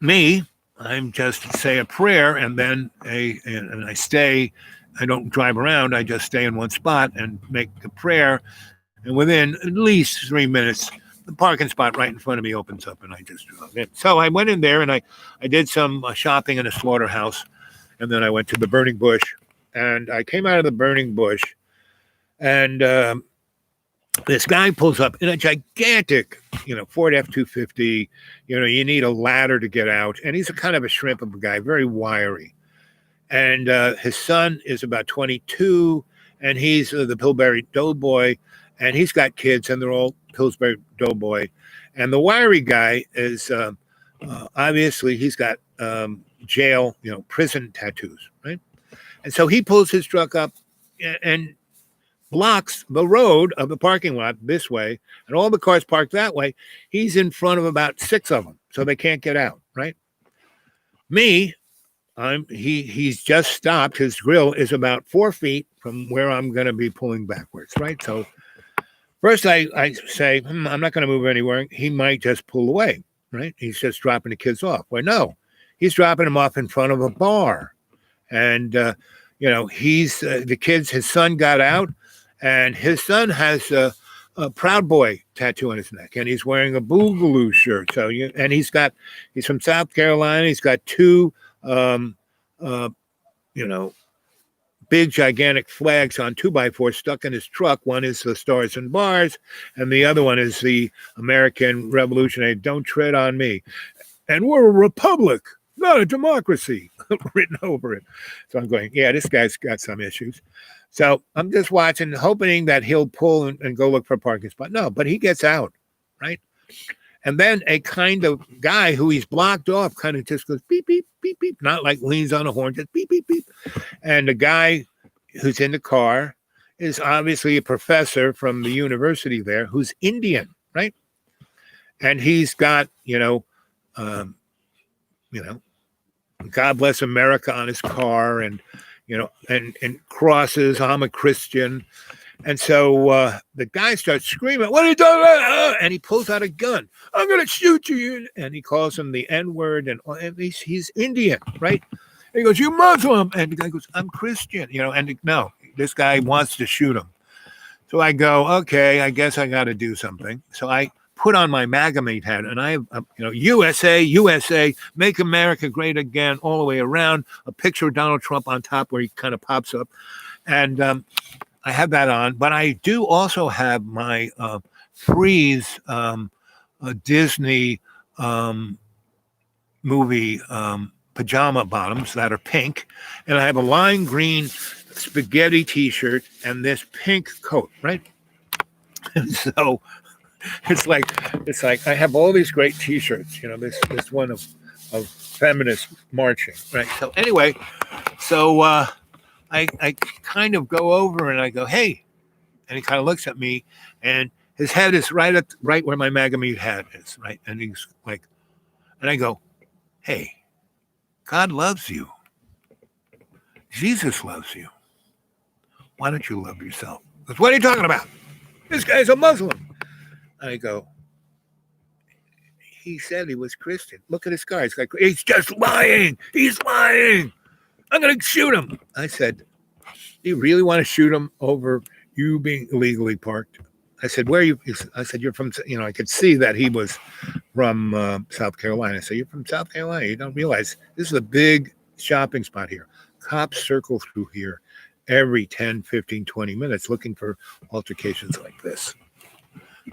I'm just say a prayer and then and I stay. I don't drive around. I just stay in one spot and make a prayer. And within at least 3 minutes, the parking spot right in front of me opens up and I just drove in. So I went in there and I did some shopping in a Slaughterhouse. And then I went to the Burning Bush. And I came out of the Burning Bush. And this guy pulls up in a gigantic, Ford F-250. You need a ladder to get out. And he's a kind of a shrimp of a guy, very wiry. And his son is about 22. And he's the Pillsbury Doughboy. And he's got kids, and they're all Pillsbury Doughboy. And the wiry guy is obviously he's got jail, prison tattoos, right? And so he pulls his truck up and blocks the road of the parking lot this way, and all the cars parked that way. He's in front of about 6 of them, so they can't get out, right? He's just stopped. His grill is about 4 feet from where I'm going to be pulling backwards, right? So first, I say, I'm not going to move anywhere. He might just pull away, right? He's just dropping the kids off. Well, no, he's dropping them off in front of a bar. And, he's the kids, his son got out, and his son has a Proud Boy tattoo on his neck, and he's wearing a Boogaloo shirt. So, he's from South Carolina. He's got 2, big gigantic flags on 2x4 stuck in his truck. One is the Stars and Bars, and the other one is the American Revolutionary Don't Tread on Me. And we're a republic, not a democracy, written over it. So I'm going, yeah, this guy's got some issues. So I'm just watching, hoping that he'll pull and go look for a parking spot. No, but he gets out, right? And then a kind of guy who he's blocked off kind of just goes beep, beep, beep, beep, not like leans on a horn, just beep, beep, beep. And the guy who's in the car is obviously a professor from the university there who's Indian, right? And he's got, God bless America on his car and crosses, I'm a Christian. And so the guy starts screaming, what are you doing? And he pulls out a gun. I'm going to shoot you. And he calls him the N-word. And he's Indian, right? And he goes, you Muslim. And the guy goes, I'm Christian. No, this guy wants to shoot him. So I go, okay, I guess I got to do something. So I put on my MAGA hat, and I have, USA, USA, make America great again, all the way around. A picture of Donald Trump on top where he kind of pops up, and I have that on. But I do also have my Freeze Disney movie pajama bottoms that are pink, and I have a lime green spaghetti T-shirt and this pink coat, right? And so it's like I have all these great T-shirts, this one of feminist marching, right? So anyway, so I kind of go over and I go, hey, and he kind of looks at me, and his head is right where my MAGA hat is, right? And he's like, and I go, hey, God loves you. Jesus loves you. Why don't you love yourself? Because what are you talking about? This guy's a Muslim. I go, he said he was Christian. Look at his car. He's just lying. He's lying. I'm going to shoot him. I said, do you really want to shoot him over you being illegally parked? I said, where are you? I said, you're from, I could see that he was from South Carolina. I said, you're from South Carolina. You don't realize this is a big shopping spot here. Cops circle through here every 10, 15, 20 minutes looking for altercations like this.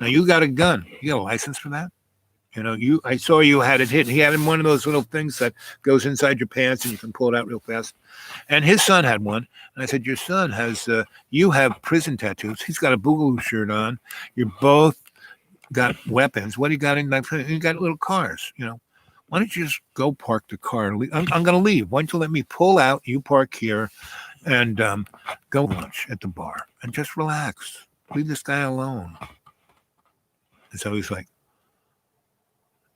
Now, you got a gun. You got a license for that? I saw you had it hidden. He had one of those little things that goes inside your pants and you can pull it out real fast. And his son had one. And I said, your son has, you have prison tattoos. He's got a Boogaloo shirt on. You both got weapons. What do you got in that? You got little cars, Why don't you just go park the car? I'm going to leave. Why don't you let me pull out, you park here, and go lunch at the bar and just relax. Leave this guy alone. And so he's like,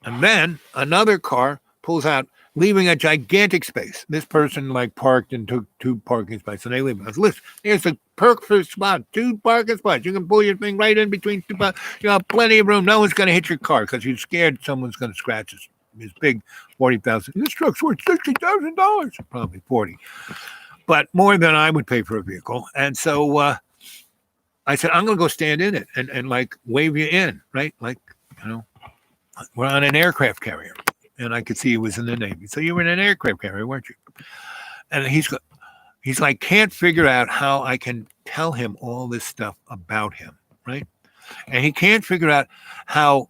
and then another car pulls out, leaving a gigantic space. This person parked and took 2 parking spots, and they leave. I said, listen, here's a perfect spot, 2 parking spots. You can pull your thing right in between 2 spots. You have plenty of room. No one's going to hit your car because you're scared someone's going to scratch his big $40,000. This truck's worth $60,000, probably 40, but more than I would pay for a vehicle. And so I said, I'm going to go stand in it and wave you in, right? We're on an aircraft carrier, and I could see he was in the Navy. So you were in an aircraft carrier, weren't you? And he's like, can't figure out how I can tell him all this stuff about him, right? And he can't figure out how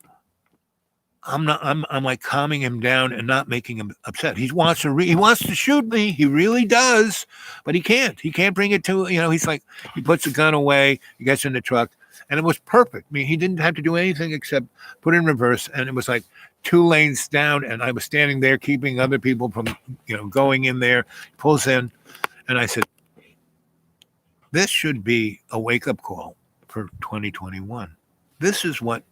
I'm like calming him down and not making him upset. He wants to shoot me. He really does, but he can't. He can't bring it to, he's like, he puts the gun away, he gets in the truck, and it was perfect. I mean, he didn't have to do anything except put in reverse, and it was like 2 lanes down, and I was standing there keeping other people from, going in there. He pulls in, and I said, this should be a wake-up call for 2021. This is what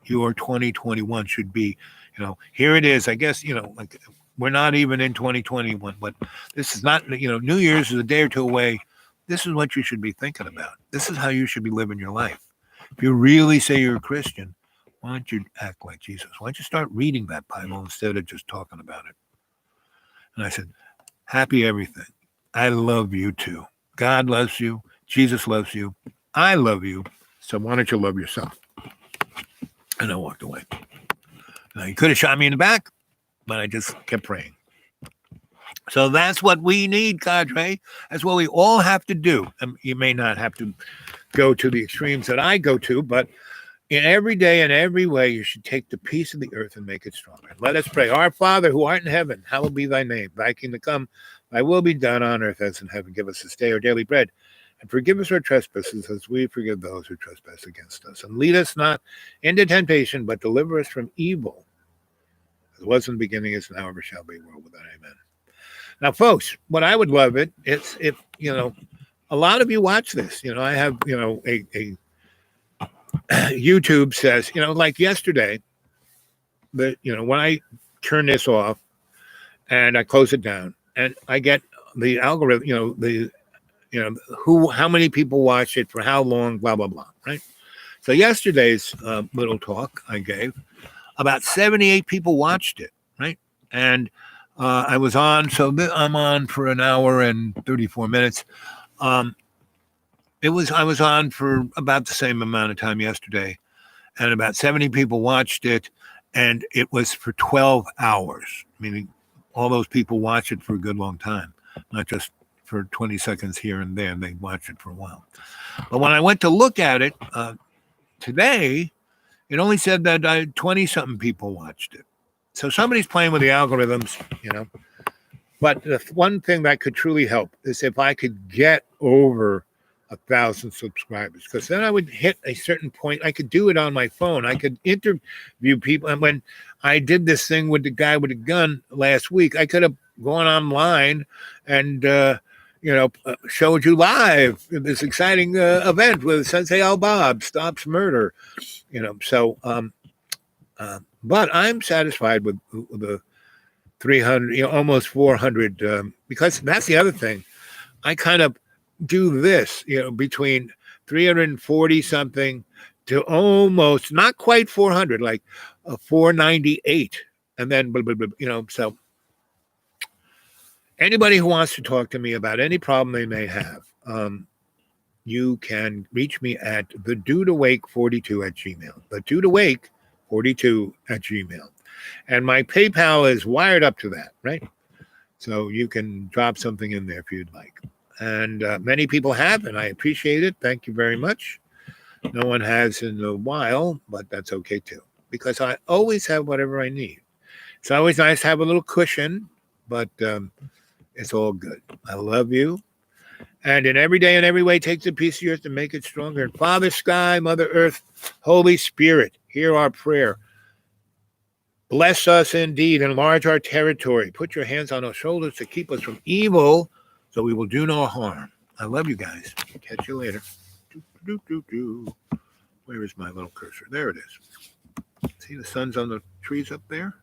your 2021 should be. Here it is. I guess, we're not even in 2021, but this is not, New Year's is a day or 2 away. This is what you should be thinking about. This is how you should be living your life. If you really say you're a Christian, why don't you act like Jesus? Why don't you start reading that Bible instead of just talking about it? And I said, happy everything. I love you too. God loves you. Jesus loves you. I love you. So why don't you love yourself? And I walked away. Now, he could have shot me in the back, but I just kept praying. So that's what we need, cadre. That's what we all have to do. You may not have to go to the extremes that I go to, but in every day and every way, you should take the peace of the earth and make it stronger. Let us pray. Our Father, who art in heaven, hallowed be thy name. Thy kingdom come, thy will be done on earth as in heaven. Give us this day our daily bread, and forgive us our trespasses as we forgive those who trespass against us. And lead us not into temptation, but deliver us from evil. As was in the beginning, is now, ever shall be, world without amen. Now, folks, what I would love it is if, a lot of you watch this. I have, a YouTube says, like yesterday, when I turn this off and I close it down and I get the algorithm, how many people watch it for how long, blah, blah, blah, right? So yesterday's little talk I gave, about 78 people watched it, right? And I was on, so I'm on for an hour and 34 minutes. I was on for about the same amount of time yesterday, and about 70 people watched it, and it was for 12 hours, meaning all those people watch it for a good long time, not just for 20 seconds here and there. They watch it for a while. But when I went to look at it today, it only said that 20 something people watched it. So somebody's playing with the algorithms, you know. But the one thing that could truly help is if I could get over 1,000 subscribers, because then I would hit a certain point. I could do it on my phone. I could interview people. And when I did this thing with the guy with the gun last week, I could have gone online and showed you live this exciting event with Sensei Al Bob stops murder. But I'm satisfied with the 300, almost 400, because that's the other thing. I kind of do this, between 340 something to almost not quite 400, like 498. And then, so anybody who wants to talk to me about any problem they may have, you can reach me at thedudewake42@gmail. Thedudewake42@gmail. And my PayPal is wired up to that, right? So you can drop something in there if you'd like. And many people have, and I appreciate it. Thank you very much. No one has in a while, but that's okay too, because I always have whatever I need. It's always nice to have a little cushion, but it's all good. I love you. And in every day and every way, take the piece of yours to make it stronger. And Father Sky, Mother Earth, Holy Spirit, hear our prayer. Bless us indeed, enlarge our territory. Put your hands on our shoulders to keep us from evil, so we will do no harm. I love you guys. Catch you later. Where is my little cursor? There it is. See the sun's on the trees up there?